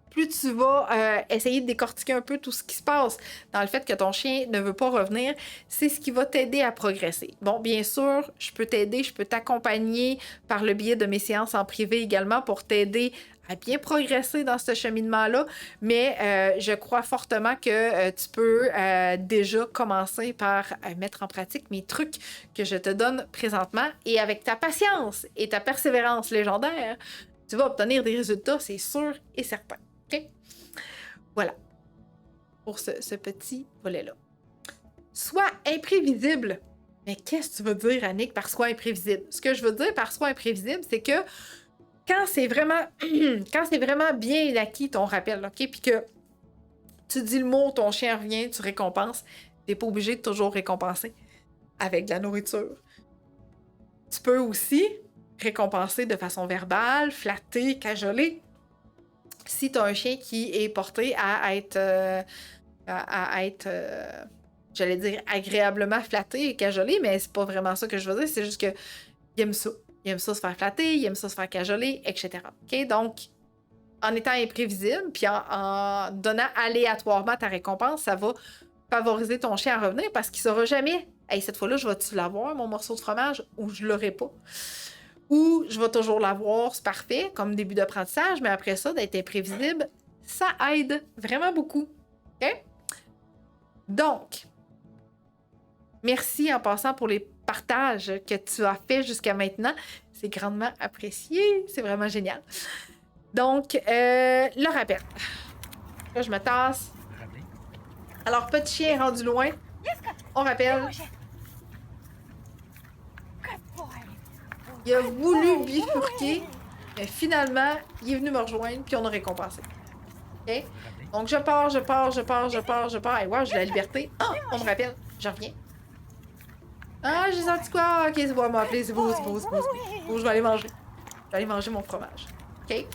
plus tu vas essayer de décortiquer un peu tout ce qui se passe dans le fait que ton chien ne veut pas revenir, c'est ce qui va t'aider à progresser. Bon, bien sûr, je peux t'aider, je peux t'accompagner par le biais de mes séances en privé également pour t'aider à bien progresser dans ce cheminement-là, mais je crois fortement que tu peux déjà commencer par mettre en pratique mes trucs que je te donne présentement et avec ta patience et ta persévérance légendaire, tu vas obtenir des résultats, c'est sûr et certain. OK? Voilà. Pour ce petit volet-là. Sois imprévisible. Mais qu'est-ce que tu veux dire, Annick, par sois imprévisible? Ce que je veux dire par sois imprévisible, c'est que quand c'est vraiment bien acquis ton rappel, OK? Puis que tu dis le mot, ton chien revient, tu récompenses, t'es pas obligé de toujours récompenser avec de la nourriture. Tu peux aussi récompenser de façon verbale, flatter, cajoler. Si tu as un chien qui est porté à être, j'allais dire, agréablement flatté et cajolé, mais c'est pas vraiment ça que je veux dire, c'est juste que il aime ça. Il aime ça se faire flatter, il aime ça se faire cajoler, etc. OK? Donc, en étant imprévisible, puis en donnant aléatoirement ta récompense, ça va favoriser ton chien à revenir parce qu'il saura jamais, hey, cette fois-là, je vais-tu l'avoir, mon morceau de fromage, ou je l'aurai pas. Ou je vais toujours l'avoir, c'est parfait, comme début d'apprentissage, mais après ça, d'être imprévisible, ça aide vraiment beaucoup. OK? Donc, merci en passant pour les partages que tu as fait jusqu'à maintenant. C'est grandement apprécié. C'est vraiment génial. Donc, le rappel. Là, je me tasse. Alors, petit chien rendu loin. On rappelle. Il a voulu bifurquer, mais finalement, il est venu me rejoindre, puis on a récompensé. OK? Donc, je pars. Et wow, j'ai la liberté. Ah, on me rappelle. Je reviens. Ah, j'ai senti quoi? OK, c'est bon, elle m'a appelé. C'est beau. Je vais aller manger. Je vais aller manger mon fromage. OK?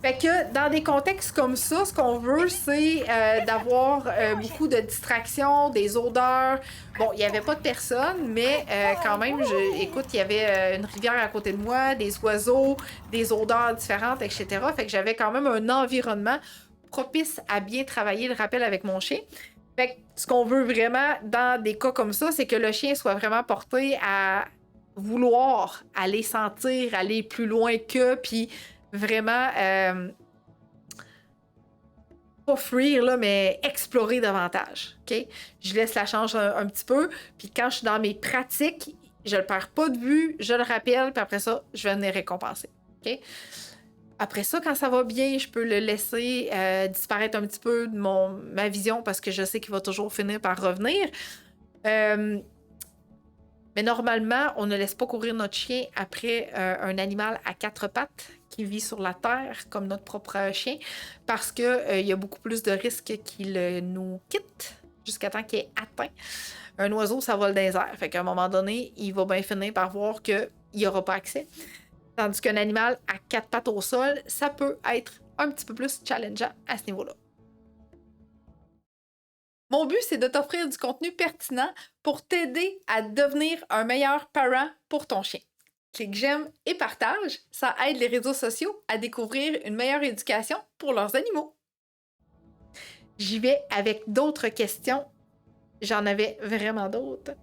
Fait que dans des contextes comme ça, ce qu'on veut, c'est d'avoir beaucoup de distractions, des odeurs. Bon, il n'y avait pas de personne, mais quand même, écoute, il y avait une rivière à côté de moi, des oiseaux, des odeurs différentes, etc. Fait que j'avais quand même un environnement propice à bien travailler le rappel avec mon chien. Fait que ce qu'on veut vraiment dans des cas comme ça, c'est que le chien soit vraiment porté à vouloir aller sentir, aller plus loin que, puis vraiment, pas fuir, là, mais explorer davantage. OK? Je laisse la chance un petit peu. Puis quand je suis dans mes pratiques, je le perds pas de vue, je le rappelle, puis après ça, je vais venir récompenser. OK? Après ça, quand ça va bien, je peux le laisser disparaître un petit peu de ma vision parce que je sais qu'il va toujours finir par revenir. Mais normalement, on ne laisse pas courir notre chien après un animal à quatre pattes qui vit sur la terre, comme notre propre chien, parce qu'il y a beaucoup plus de risques qu'il nous quitte jusqu'à temps qu'il ait atteint. Un oiseau, ça vole dans les airs. Fait qu'à un moment donné, il va bien finir par voir qu'il n'y aura pas accès. Tandis qu'un animal à quatre pattes au sol, ça peut être un petit peu plus challengeant à ce niveau-là. Mon but, c'est de t'offrir du contenu pertinent pour t'aider à devenir un meilleur parent pour ton chien. Clique j'aime et partage, ça aide les réseaux sociaux à découvrir une meilleure éducation pour leurs animaux. J'y vais avec d'autres questions. J'en avais vraiment d'autres.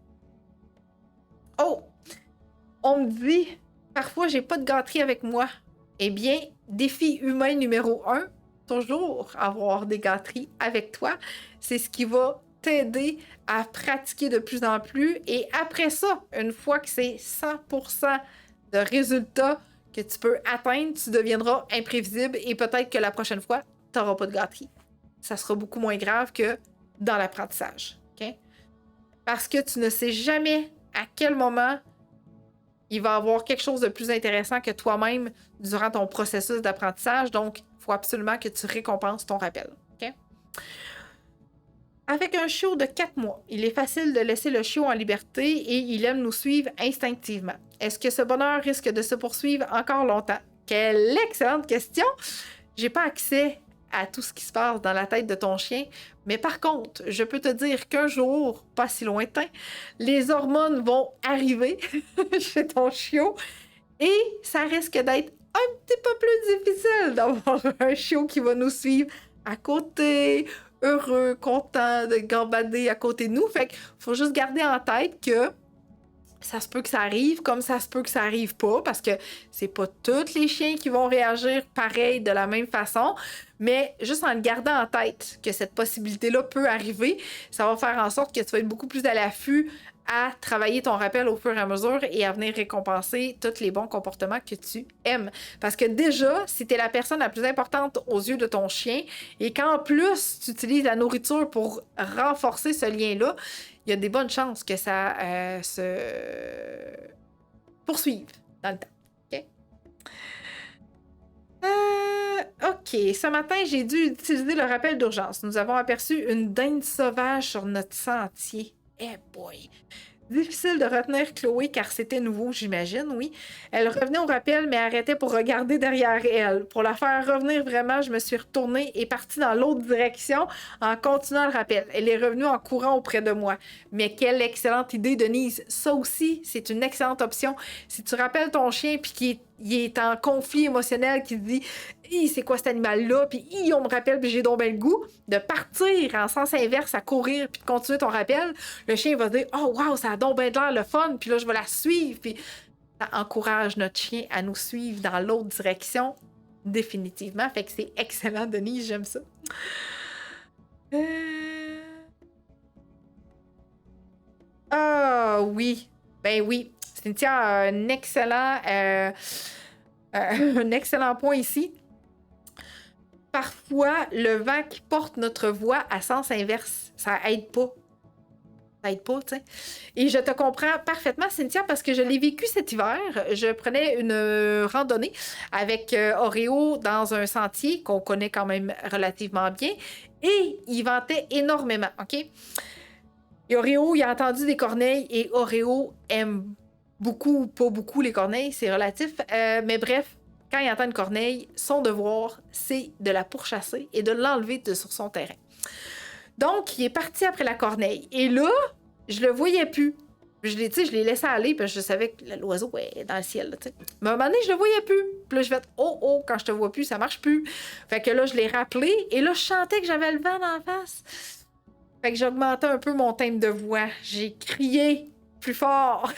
Oh! On me dit, parfois j'ai pas de gâterie avec moi. Eh bien, défi humain numéro 1, toujours avoir des gâteries avec toi. C'est ce qui va t'aider à pratiquer de plus en plus. Et après ça, une fois que c'est 100% de résultats que tu peux atteindre, tu deviendras imprévisible et peut-être que la prochaine fois, tu n'auras pas de gâterie. Ça sera beaucoup moins grave que dans l'apprentissage. Okay? Parce que tu ne sais jamais à quel moment il va y avoir quelque chose de plus intéressant que toi-même durant ton processus d'apprentissage. Donc, il faut absolument que tu récompenses ton rappel. Okay? Avec un chiot de 4 mois, il est facile de laisser le chiot en liberté et il aime nous suivre instinctivement. Est-ce que ce bonheur risque de se poursuivre encore longtemps? Quelle excellente question! J'ai pas accès à tout ce qui se passe dans la tête de ton chien, mais par contre, je peux te dire qu'un jour, pas si lointain, les hormones vont arriver chez ton chiot Et ça risque d'être un petit peu plus difficile d'avoir un chiot qui va nous suivre à côté, heureux, content de gambader à côté de nous. Fait qu'il faut juste garder en tête que ça se peut que ça arrive, comme ça se peut que ça arrive pas, parce que c'est pas tous les chiens qui vont réagir pareil de la même façon, mais juste en le gardant en tête que cette possibilité-là peut arriver, ça va faire en sorte que tu vas être beaucoup plus à l'affût à travailler ton rappel au fur et à mesure et à venir récompenser tous les bons comportements que tu aimes. Parce que déjà, si tu es la personne la plus importante aux yeux de ton chien et qu'en plus, tu utilises la nourriture pour renforcer ce lien-là, il y a des bonnes chances que ça se poursuive dans le temps. OK? OK. Ce matin, j'ai dû utiliser le rappel d'urgence. Nous avons aperçu une dinde sauvage sur notre sentier. Eh boy! Difficile de retenir Chloé car c'était nouveau, j'imagine, oui. Elle revenait au rappel, mais arrêtait pour regarder derrière elle. Pour la faire revenir vraiment, je me suis retournée et partie dans l'autre direction en continuant le rappel. Elle est revenue en courant auprès de moi. Mais quelle excellente idée, Denise! Ça aussi, c'est une excellente option. Si tu rappelles ton chien puis qu'il est en conflit émotionnel, qui te dit c'est quoi cet animal-là, puis on me rappelle, puis j'ai donc bien le goût, de partir en sens inverse à courir, puis de continuer ton rappel, le chien va dire oh wow, ça a donc bien l'air le fun, puis là je vais la suivre, puis ça encourage notre chien à nous suivre dans l'autre direction, définitivement. Fait que c'est excellent, Denise, j'aime ça. Ah oui, ben oui. Cynthia a un excellent point ici. Parfois, le vent qui porte notre voix à sens inverse, ça aide pas. Ça aide pas, tu sais. Et je te comprends parfaitement, Cynthia, parce que je l'ai vécu cet hiver. Je prenais une randonnée avec Oreo dans un sentier qu'on connaît quand même relativement bien et il ventait énormément, OK? Et Oreo, il a entendu des corneilles et Oreo aime beaucoup ou pas beaucoup les corneilles, c'est relatif. Mais bref, quand il entend une corneille, son devoir, c'est de la pourchasser et de l'enlever sur son terrain. Donc, il est parti après la corneille. Et là, je le voyais plus. Je l'ai laissé aller, parce que je savais que l'oiseau est dans le ciel. Là, mais à un moment donné, je le voyais plus. Puis là, je fais oh, quand je te vois plus, ça marche plus. Fait que là, je l'ai rappelé. Et là, je sentais que j'avais le vent dans la face. Fait que j'augmentais un peu mon thème de voix. J'ai crié plus fort.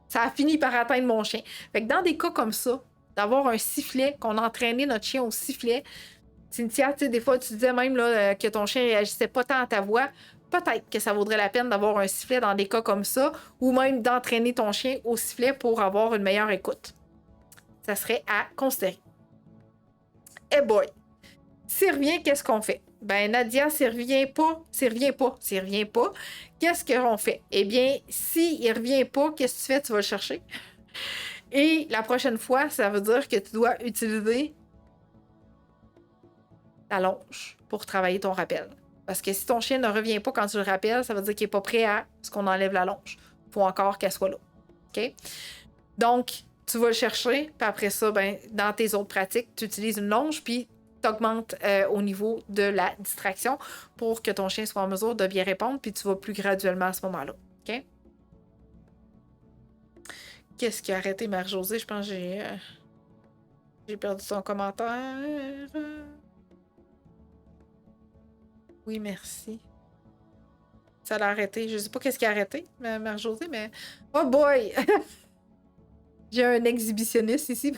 Ça a fini par atteindre mon chien. Fait que dans des cas comme ça, d'avoir un sifflet, qu'on entraînait notre chien au sifflet. Cynthia, tu sais, des fois, tu disais même là, que ton chien réagissait pas tant à ta voix. Peut-être que ça vaudrait la peine d'avoir un sifflet dans des cas comme ça, ou même d'entraîner ton chien au sifflet pour avoir une meilleure écoute. Ça serait à considérer. Eh boy! S'il revient, qu'est-ce qu'on fait? Ben, Nadia, s'il revient pas, qu'est-ce qu'on fait? Eh bien, s'il revient pas, qu'est-ce que tu fais? Tu vas le chercher. Et la prochaine fois, ça veut dire que tu dois utiliser la longe pour travailler ton rappel. Parce que si ton chien ne revient pas quand tu le rappelles, ça veut dire qu'il n'est pas prêt à ce qu'on enlève la longe. Il faut encore qu'elle soit là. OK? Donc, tu vas le chercher, puis après ça, ben, dans tes autres pratiques, tu utilises une longe, puis tu augmentes au niveau de la distraction pour que ton chien soit en mesure de bien répondre, puis tu vas plus graduellement à ce moment-là. OK? Qu'est-ce qui a arrêté Marie-Josée? Je pense que j'ai perdu son commentaire. Oui, merci. Ça l'a arrêté. Je sais pas qu'est-ce qui a arrêté, Marie-Josée, mais... Oh boy! J'ai un exhibitionniste ici.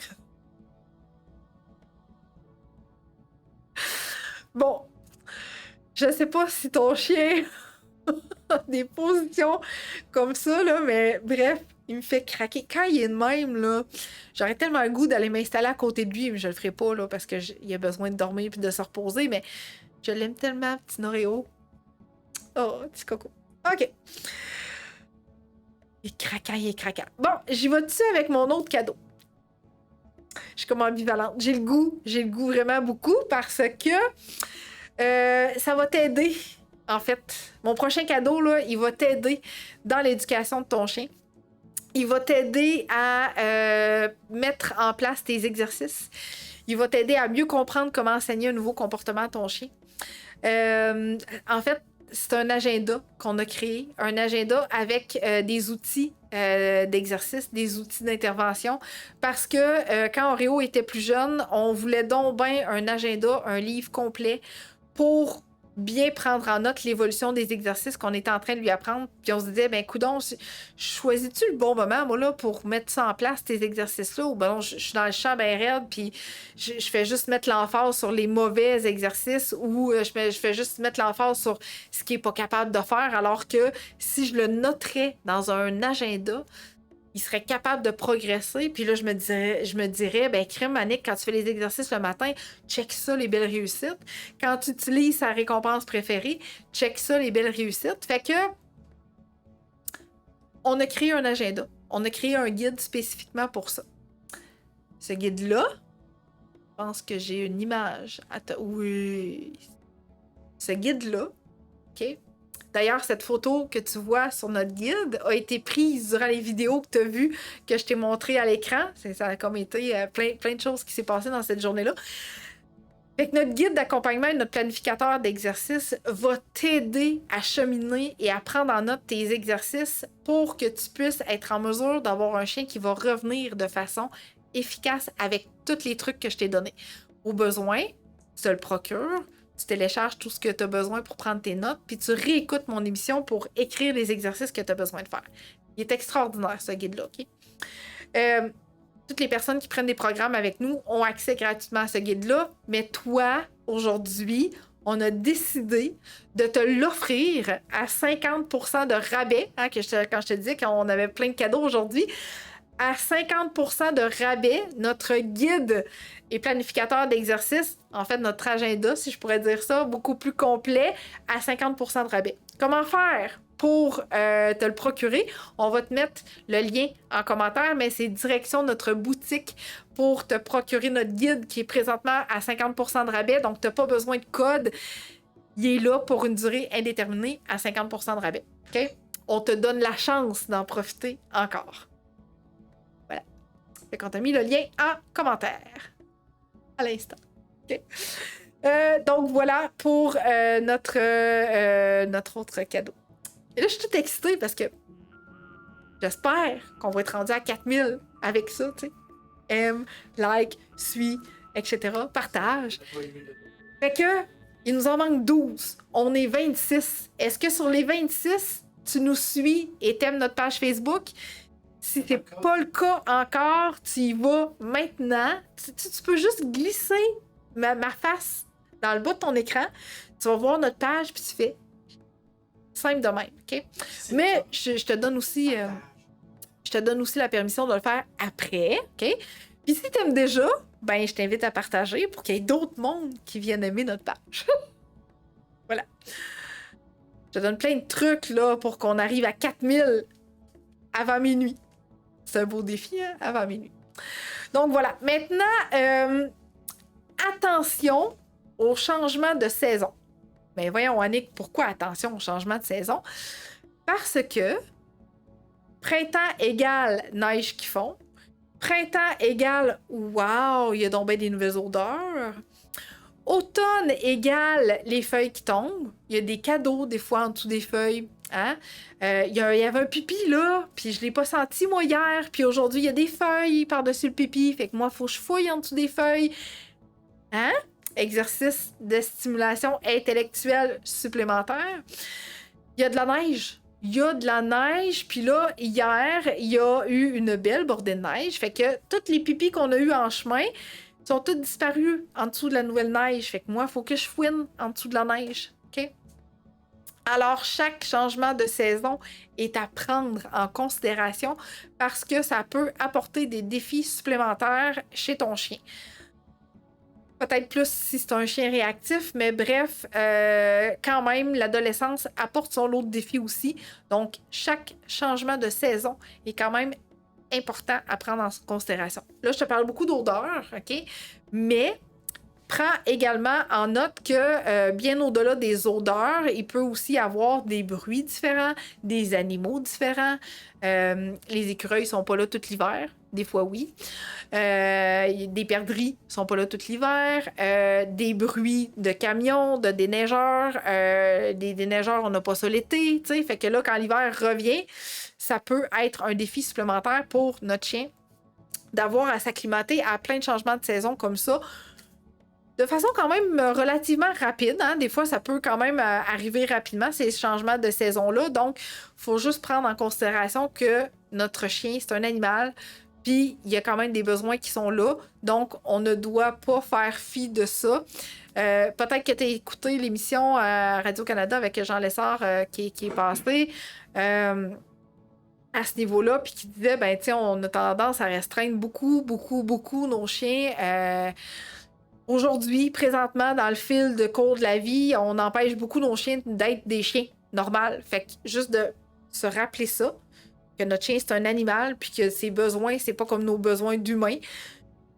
Bon. Je sais pas si ton chien a des positions comme ça, là, mais bref, il me fait craquer. Quand il est de même, là, j'aurais tellement le goût d'aller m'installer à côté de lui, mais je le ferai pas, là, parce qu'il a besoin de dormir puis de se reposer, mais je l'aime tellement, petit Noréo. Oh, petit coco. OK. Il est craquant. Bon, j'y vais dessus avec mon autre cadeau. Je suis comme ambivalente. J'ai le goût vraiment beaucoup parce que ça va t'aider. En fait, mon prochain cadeau, là, il va t'aider dans l'éducation de ton chien. Il va t'aider à mettre en place tes exercices. Il va t'aider à mieux comprendre comment enseigner un nouveau comportement à ton chien. En fait, c'est un agenda qu'on a créé, un agenda avec des outils d'exercice, des outils d'intervention, parce que quand Oreo était plus jeune, on voulait donc bien un agenda, un livre complet pour bien prendre en note l'évolution des exercices qu'on était en train de lui apprendre. Puis on se disait, ben coudonc, choisis-tu le bon moment, moi, là, pour mettre ça en place, tes exercices-là, ou ben non, je suis dans le champ ben raide, puis je fais juste mettre l'emphase sur les mauvais exercices, ou je fais juste mettre l'emphase sur ce qu'il n'est pas capable de faire, alors que si je le noterais dans un agenda, il serait capable de progresser. Puis là, je me dirais, ben, crème, Annick, quand tu fais les exercices le matin, check ça, les belles réussites. Quand tu utilises sa récompense préférée, check ça, les belles réussites. Fait que, on a créé un agenda. On a créé un guide spécifiquement pour ça. Ce guide-là, je pense que j'ai une image. Attends, oui. Ce guide-là, OK? D'ailleurs, cette photo que tu vois sur notre guide a été prise durant les vidéos que tu as vues, que je t'ai montrées à l'écran. Ça a comme été plein de choses qui s'est passé dans cette journée-là. Fait que notre guide d'accompagnement et notre planificateur d'exercices va t'aider à cheminer et à prendre en note tes exercices pour que tu puisses être en mesure d'avoir un chien qui va revenir de façon efficace avec tous les trucs que je t'ai donnés. Au besoin, tu te le procures. Tu télécharges tout ce que tu as besoin pour prendre tes notes, puis tu réécoutes mon émission pour écrire les exercices que tu as besoin de faire. Il est extraordinaire, ce guide-là, OK? Toutes les personnes qui prennent des programmes avec nous ont accès gratuitement à ce guide-là, mais toi, aujourd'hui, on a décidé de te l'offrir à 50% de rabais, hein, quand je te disais qu'on avait plein de cadeaux aujourd'hui, à 50% de rabais, notre guide et planificateur d'exercice, en fait notre agenda, si je pourrais dire ça, beaucoup plus complet, à 50% de rabais. Comment faire pour te le procurer? On va te mettre le lien en commentaire, mais c'est direction notre boutique pour te procurer notre guide qui est présentement à 50% de rabais, donc tu n'as pas besoin de code. Il est là pour une durée indéterminée à 50% de rabais. OK? On te donne la chance d'en profiter encore. Voilà. Fait qu'on t'a mis le lien en commentaire. À l'instant. Okay. Donc voilà pour notre autre cadeau. Et là, je suis toute excitée parce que j'espère qu'on va être rendu à 4000 avec ça, tu sais. Aime, like, suis, etc. Partage. Fait que, il nous en manque 12. On est 26. Est-ce que sur les 26, tu nous suis et t'aimes notre page Facebook? Si c'est pas le cas encore, tu y vas maintenant. Tu peux juste glisser ma face dans le bas de ton écran. Tu vas voir notre page, puis tu fais simple de même, OK? Mais je te donne aussi la permission de le faire après, OK? Puis si t'aimes déjà, ben je t'invite à partager pour qu'il y ait d'autres mondes qui viennent aimer notre page. Voilà. Je te donne plein de trucs là pour qu'on arrive à 4000 avant minuit. C'est un beau défi, hein? Avant minuit. Donc voilà. Maintenant, attention au changement de saison. Mais voyons, Annick, pourquoi attention au changement de saison? Parce que printemps égale neige qui fond. Printemps égale wow, il y a donc bien des nouvelles odeurs. Automne égale les feuilles qui tombent. Il y a des cadeaux des fois en dessous des feuilles. Hein? Il y avait un pipi là, puis je l'ai pas senti moi hier, puis aujourd'hui il y a des feuilles par-dessus le pipi, fait que moi il faut que je fouille en dessous des feuilles. Hein? Exercice de stimulation intellectuelle supplémentaire. Il y a de la neige. Il y a de la neige, puis là, hier, il y a eu une belle bordée de neige, fait que toutes les pipis qu'on a eu en chemin sont toutes disparus en dessous de la nouvelle neige, fait que moi, il faut que je fouine en dessous de la neige, OK? Alors, chaque changement de saison est à prendre en considération parce que ça peut apporter des défis supplémentaires chez ton chien. Peut-être plus si c'est un chien réactif, mais bref, quand même, l'adolescence apporte son lot de défis aussi. Donc, chaque changement de saison est quand même important à prendre en considération. Là, je te parle beaucoup d'odeurs, OK? Mais prends également en note que bien au-delà des odeurs, il peut aussi y avoir des bruits différents, des animaux différents. Les écureuils sont pas là tout l'hiver. des fois oui. Des perdrix sont pas là tout l'hiver. Des bruits de camions, de déneigeurs. Des déneigeurs, on n'a pas ça l'été, tu sais. Fait que là, quand l'hiver revient, ça peut être un défi supplémentaire pour notre chien d'avoir à s'acclimater à plein de changements de saison comme ça. De façon quand même relativement rapide. Hein? Des fois, ça peut quand même arriver rapidement, ces changements de saison-là. Donc, il faut juste prendre en considération que notre chien, c'est un animal, puis il y a quand même des besoins qui sont là. Donc, on ne doit pas faire fi de ça. Peut-être que tu as écouté l'émission à Radio-Canada avec Jean Lessard qui est passé à ce niveau-là, puis qui disait, ben, tu sais, on a tendance à restreindre beaucoup nos chiens. Aujourd'hui, présentement, dans le fil de cours de la vie, on empêche beaucoup nos chiens d'être des chiens normaux. Fait que juste de se rappeler ça, que notre chien, c'est un animal, puis que ses besoins, c'est pas comme nos besoins d'humains,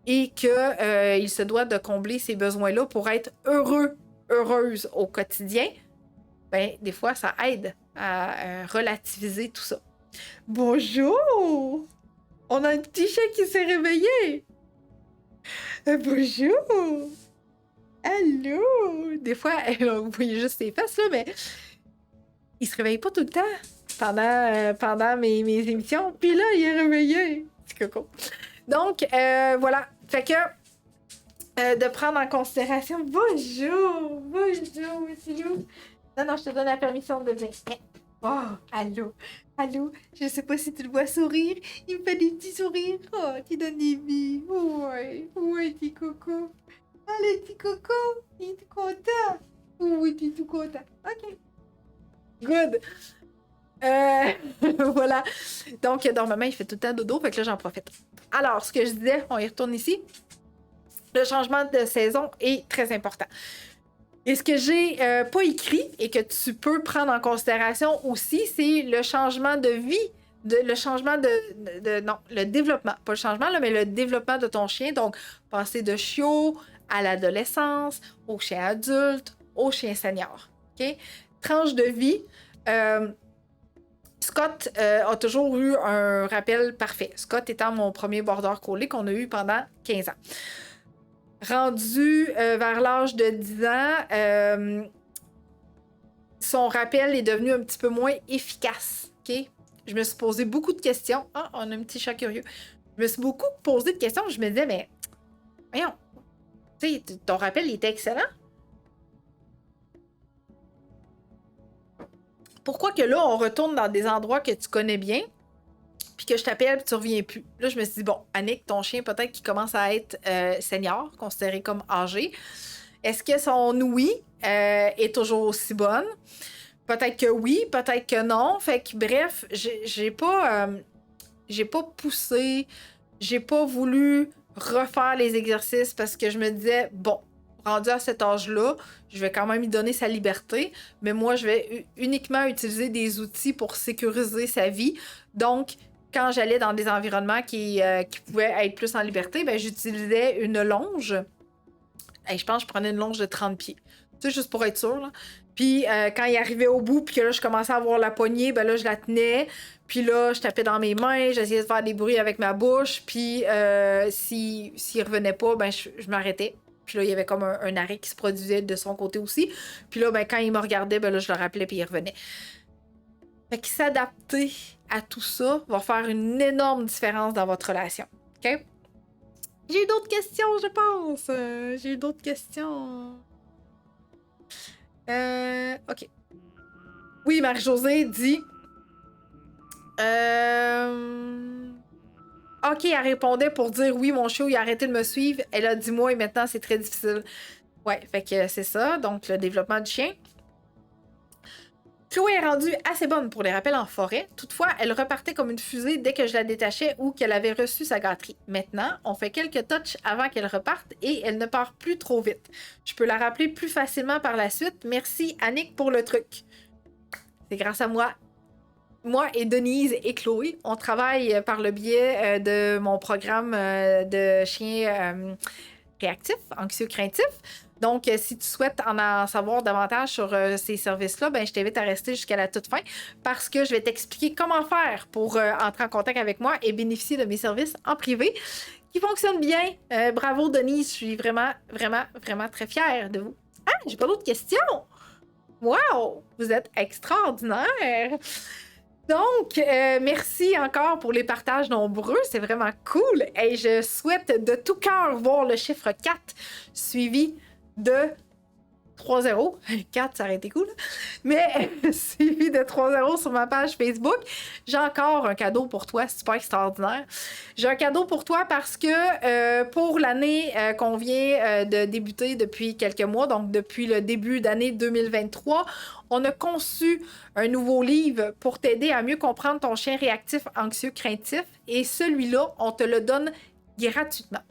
et que il se doit de combler ces besoins-là pour être heureuse au quotidien, ben, des fois, ça aide à relativiser tout ça. Bonjour! On a un petit chien qui s'est réveillé! Bonjour! Allô! Des fois, vous voyez juste ses fesses, là, mais il se réveille pas tout le temps pendant mes émissions. Puis là, il est réveillé. Petit coco. Donc, voilà. Fait que de prendre en considération... Bonjour! Bonjour, monsieur! Non, je te donne la permission de venir. Oh, allô! Allô? Je sais pas si tu le vois sourire. Il me fait des petits sourires. Oh, tu donnes des billes. Ouais, petit coco. Allez, petit coco. Il est tout content. Oui, tu es tout content. OK. Good. Voilà. Donc, normalement, il fait tout le temps dodo. Fait que là, j'en profite. Alors, ce que je disais, on y retourne ici. Le changement de saison est très important. Et ce que j'ai pas écrit et que tu peux prendre en considération aussi, c'est le changement de vie, le changement non, le développement. Pas le changement, là, mais le développement de ton chien. Donc, passer de chiot à l'adolescence, au chien adulte, au chien senior. OK? Tranche de vie. Scott a toujours eu un rappel parfait. Scott étant mon premier border collie qu'on a eu pendant 15 ans. Rendu vers l'âge de 10 ans, son rappel est devenu un petit peu moins efficace. OK? Je me suis posé beaucoup de questions. Ah, on a un petit chat curieux. Je me suis beaucoup posé de questions. Je me disais, mais voyons, tu sais, ton rappel il était excellent. Pourquoi que là, on retourne dans des endroits que tu connais bien, puis que je t'appelle puis tu reviens plus? Là, je me suis dit, bon, Annick, ton chien, peut-être qu'il commence à être senior, considéré comme âgé. Est-ce que son ouïe est toujours aussi bonne? Peut-être que oui, peut-être que non. Fait que, bref, j'ai pas poussé, j'ai pas voulu refaire les exercices parce que je me disais, bon, rendu à cet âge-là, je vais quand même lui donner sa liberté, mais moi, je vais uniquement utiliser des outils pour sécuriser sa vie. Donc, quand j'allais dans des environnements qui pouvaient être plus en liberté, ben, j'utilisais une longe. Et je pense que je prenais une longe de 30 pieds. Tu sais, juste pour être sûre, là. Puis quand il arrivait au bout, puis que là, je commençais à avoir la poignée, ben là, je la tenais. Puis là, je tapais dans mes mains, j'essayais de faire des bruits avec ma bouche. Puis s'il revenait pas, ben je m'arrêtais. Puis là, il y avait comme un arrêt qui se produisait de son côté aussi. Puis là, ben quand il me regardait, ben là, je le rappelais, puis il revenait. Fait que s'adapter à tout ça va faire une énorme différence dans votre relation. OK? J'ai eu d'autres questions, je pense. J'ai eu d'autres questions. OK. Oui, Marie-Josée dit... OK, elle répondait pour dire oui, mon chiot, il a arrêté de me suivre. Elle a 10 mois et maintenant, c'est très difficile. Ouais, fait que c'est ça. Donc, le développement du chien. Chloé est rendue assez bonne pour les rappels en forêt. Toutefois, elle repartait comme une fusée dès que je la détachais ou qu'elle avait reçu sa gâterie. Maintenant, on fait quelques touches avant qu'elle reparte et elle ne part plus trop vite. Je peux la rappeler plus facilement par la suite. Merci, Annick, pour le truc. C'est grâce à moi. Moi et Denise et Chloé, on travaille par le biais de mon programme de chien réactif, anxieux-craintif. Donc, si tu souhaites en savoir davantage sur ces services-là, ben, je t'invite à rester jusqu'à la toute fin parce que je vais t'expliquer comment faire pour entrer en contact avec moi et bénéficier de mes services en privé qui fonctionnent bien. Bravo, Denise. Je suis vraiment, vraiment, vraiment très fière de vous. Ah, j'ai pas d'autres questions. Wow! Vous êtes extraordinaire! Donc, merci encore pour les partages nombreux. C'est vraiment cool. Et je souhaite de tout cœur voir le chiffre 4 suivi de 3-0. 4, ça aurait été cool. Mais suivi de 3-0 sur ma page Facebook. J'ai encore un cadeau pour toi, super extraordinaire. J'ai un cadeau pour toi parce que pour l'année qu'on vient de débuter depuis quelques mois, donc depuis le début d'année 2023, on a conçu un nouveau livre pour t'aider à mieux comprendre ton chien réactif, anxieux, craintif. Et celui-là, on te le donne gratuitement.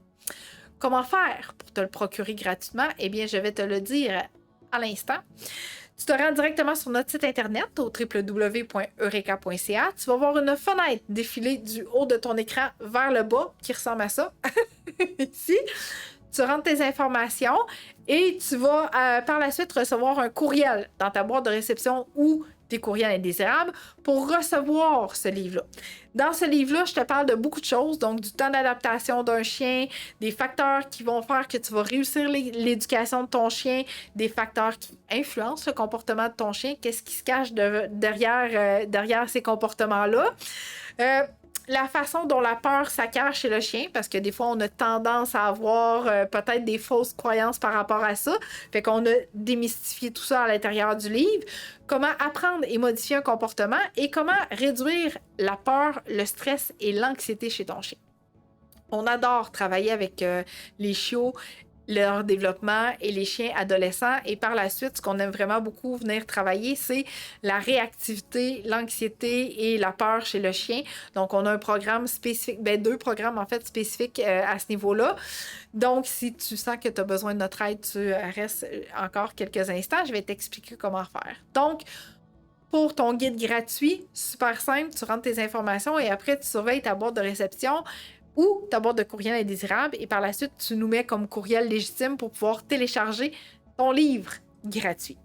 Comment faire pour te le procurer gratuitement? Eh bien, je vais te le dire à l'instant. Tu te rends directement sur notre site internet au www.eureka.ca. Tu vas voir une fenêtre défiler du haut de ton écran vers le bas qui ressemble à ça. Ici. Tu rentres tes informations et tu vas par la suite recevoir un courriel dans ta boîte de réception ou tes courriels indésirables pour recevoir ce livre-là. Dans ce livre-là, je te parle de beaucoup de choses, donc du temps d'adaptation d'un chien, des facteurs qui vont faire que tu vas réussir l'éducation de ton chien, des facteurs qui influencent le comportement de ton chien, qu'est-ce qui se cache derrière ces comportements-là. La façon dont la peur s'acquiert chez le chien, parce que des fois, on a tendance à avoir peut-être des fausses croyances par rapport à ça. Fait qu'on a démystifié tout ça à l'intérieur du livre. Comment apprendre et modifier un comportement et comment réduire la peur, le stress et l'anxiété chez ton chien. On adore travailler avec les chiots, leur développement et les chiens adolescents. Et par la suite, ce qu'on aime vraiment beaucoup venir travailler, c'est la réactivité, l'anxiété et la peur chez le chien. Donc, on a un programme spécifique, deux programmes en fait spécifiques à ce niveau-là. Donc, si tu sens que tu as besoin de notre aide, tu restes encore quelques instants. Je vais t'expliquer comment faire. Donc, pour ton guide gratuit, super simple, tu rentres tes informations et après, tu surveilles ta boîte de réception ou ta boîte de courriel indésirable et par la suite, tu nous mets comme courriel légitime pour pouvoir télécharger ton livre gratuit.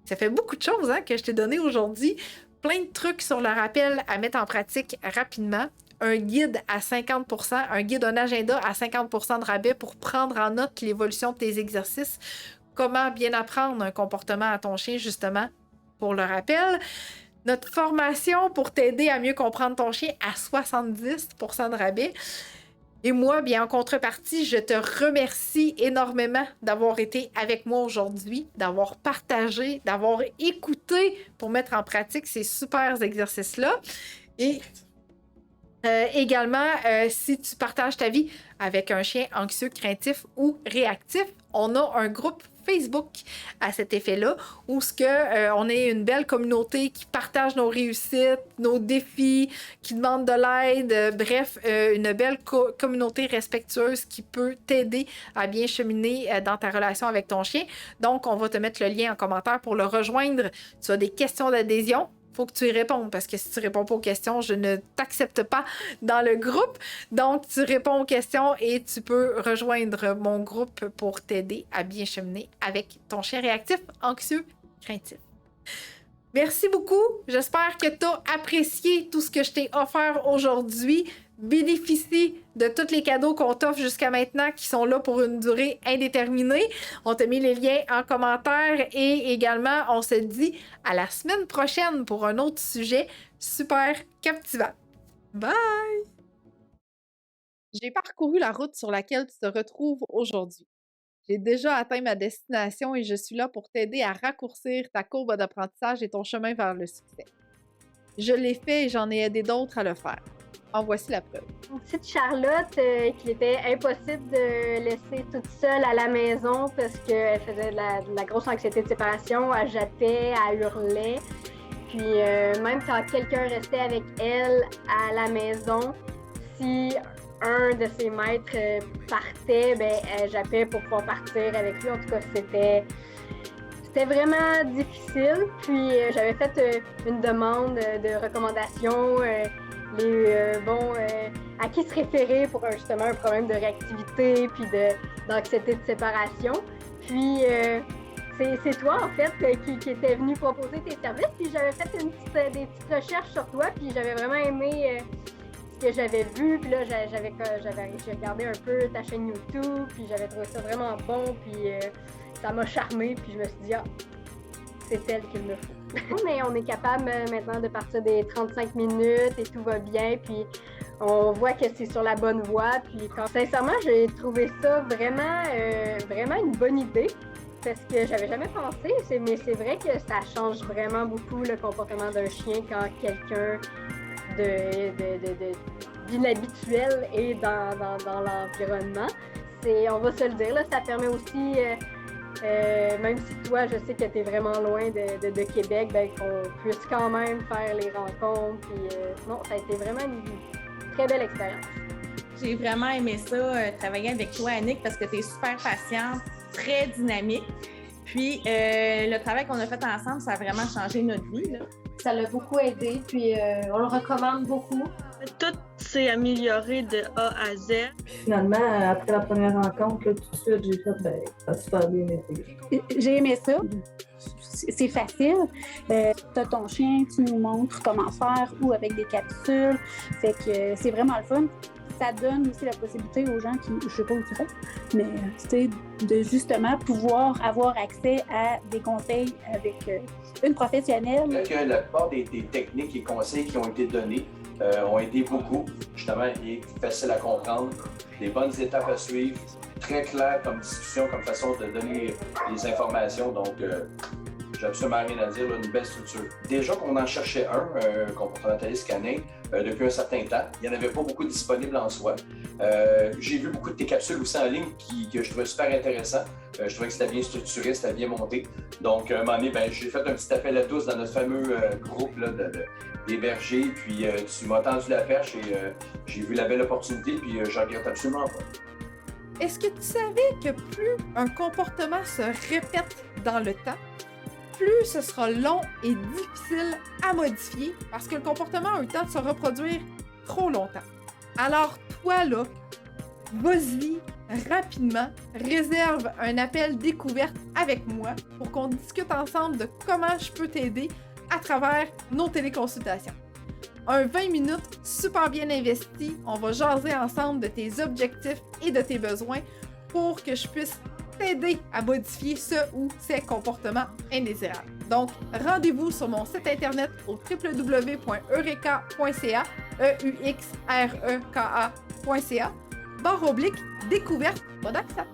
Ça fait beaucoup de choses que je t'ai donné aujourd'hui. Plein de trucs sur le rappel à mettre en pratique rapidement. Un guide à 50%, un guide, un agenda à 50% de rabais pour prendre en note l'évolution de tes exercices. Comment bien apprendre un comportement à ton chien, justement, pour le rappel. Notre formation pour t'aider à mieux comprendre ton chien à 70% de rabais. Et moi, bien en contrepartie, je te remercie énormément d'avoir été avec moi aujourd'hui, d'avoir partagé, d'avoir écouté pour mettre en pratique ces super exercices-là. Et également, si tu partages ta vie avec un chien anxieux, craintif ou réactif, on a un groupe Facebook à cet effet-là, où on est une belle communauté qui partage nos réussites, nos défis, qui demande de l'aide, bref, une belle communauté respectueuse qui peut t'aider à bien cheminer dans ta relation avec ton chien. Donc, on va te mettre le lien en commentaire pour le rejoindre. Tu as des questions d'adhésion, faut que tu y répondes parce que si tu réponds pas aux questions, je ne t'accepte pas dans le groupe. Donc, tu réponds aux questions et tu peux rejoindre mon groupe pour t'aider à bien cheminer avec ton chien réactif, anxieux, craintif. Merci beaucoup. J'espère que tu as apprécié tout ce que je t'ai offert aujourd'hui. Bénéficie de tous les cadeaux qu'on t'offre jusqu'à maintenant qui sont là pour une durée indéterminée. On t'a mis les liens en commentaire et également, on se dit à la semaine prochaine pour un autre sujet super captivant. Bye! J'ai parcouru la route sur laquelle tu te retrouves aujourd'hui. J'ai déjà atteint ma destination et je suis là pour t'aider à raccourcir ta courbe d'apprentissage et ton chemin vers le succès. Je l'ai fait et j'en ai aidé d'autres à le faire. En voici la preuve. Une petite Charlotte qu'il était impossible de laisser toute seule à la maison parce qu'elle faisait de la grosse anxiété de séparation, elle jappait, elle hurlait. Puis même quand quelqu'un restait avec elle à la maison, si un de ses maîtres partait, elle jappait pour pouvoir partir avec lui. En tout cas, c'était vraiment difficile. Puis j'avais fait une demande de recommandation. À qui se référer pour justement un problème de réactivité puis d'anxiété de séparation. Puis, c'est toi, en fait, qui était venu proposer tes services. Puis, j'avais fait des petites recherches sur toi. Puis, j'avais vraiment aimé ce que j'avais vu. Puis là, j'ai regardé un peu ta chaîne YouTube. Puis, j'avais trouvé ça vraiment bon. Puis, ça m'a charmé. Puis, je me suis dit, ah, c'est elle qu'il me faut. Mais on est capable maintenant de partir des 35 minutes et tout va bien. Puis, on voit que c'est sur la bonne voie. Puis, sincèrement, j'ai trouvé ça vraiment une bonne idée. Parce que j'avais jamais pensé, mais c'est vrai que ça change vraiment beaucoup le comportement d'un chien quand quelqu'un d'inhabituel est dans l'environnement. On va se le dire, là, ça permet aussi, même si toi, je sais que tu es vraiment loin de Québec, ben, qu'on puisse quand même faire les rencontres. Puis, non, ça a été vraiment une très belle expérience. J'ai vraiment aimé ça, travailler avec toi, Annick, parce que tu es super patiente, très dynamique. Puis, le travail qu'on a fait ensemble, ça a vraiment changé notre vie, là. Ça l'a beaucoup aidé, puis on le recommande beaucoup. Tout s'est amélioré de A à Z. Puis finalement, après la première rencontre, là, tout de suite, j'ai fait, ça a super bien été. J'ai aimé ça. C'est facile. Tu as ton chien, tu nous montres comment faire ou avec des capsules. Fait que c'est vraiment le fun. Ça donne aussi la possibilité aux gens qui, je sais pas où tu fais, mais c'est de justement pouvoir avoir accès à des conseils avec une professionnelle. Que la plupart des techniques et conseils qui ont été donnés ont aidé beaucoup, justement, et facile à comprendre, des bonnes étapes à suivre, très clair comme discussion, comme façon de donner les informations. Donc, j'ai absolument rien à dire, là, une belle structure. Déjà qu'on en cherchait un comportementaliste canin depuis un certain temps. Il n'y en avait pas beaucoup disponibles en soi. J'ai vu beaucoup de tes capsules aussi en ligne que je trouvais super intéressant. Je trouvais que c'était bien structuré, c'était bien monté. Donc, à un moment donné, j'ai fait un petit appel à tous dans notre fameux groupe là, des bergers. Puis, tu m'as tendu la perche et j'ai vu la belle opportunité. Puis, je regrette absolument pas. Est-ce que tu savais que plus un comportement se répète dans le temps, plus ce sera long et difficile à modifier parce que le comportement a eu le temps de se reproduire trop longtemps. Alors toi, là, vas-y rapidement, réserve un appel découverte avec moi pour qu'on discute ensemble de comment je peux t'aider à travers nos téléconsultations. Un 20 minutes super bien investi, on va jaser ensemble de tes objectifs et de tes besoins pour que je puisse t'aider à modifier ce ou ces comportements indésirables. Donc, rendez-vous sur mon site internet au www.eureka.ca, EUXREKA.ca, /découverte, pas d'accent.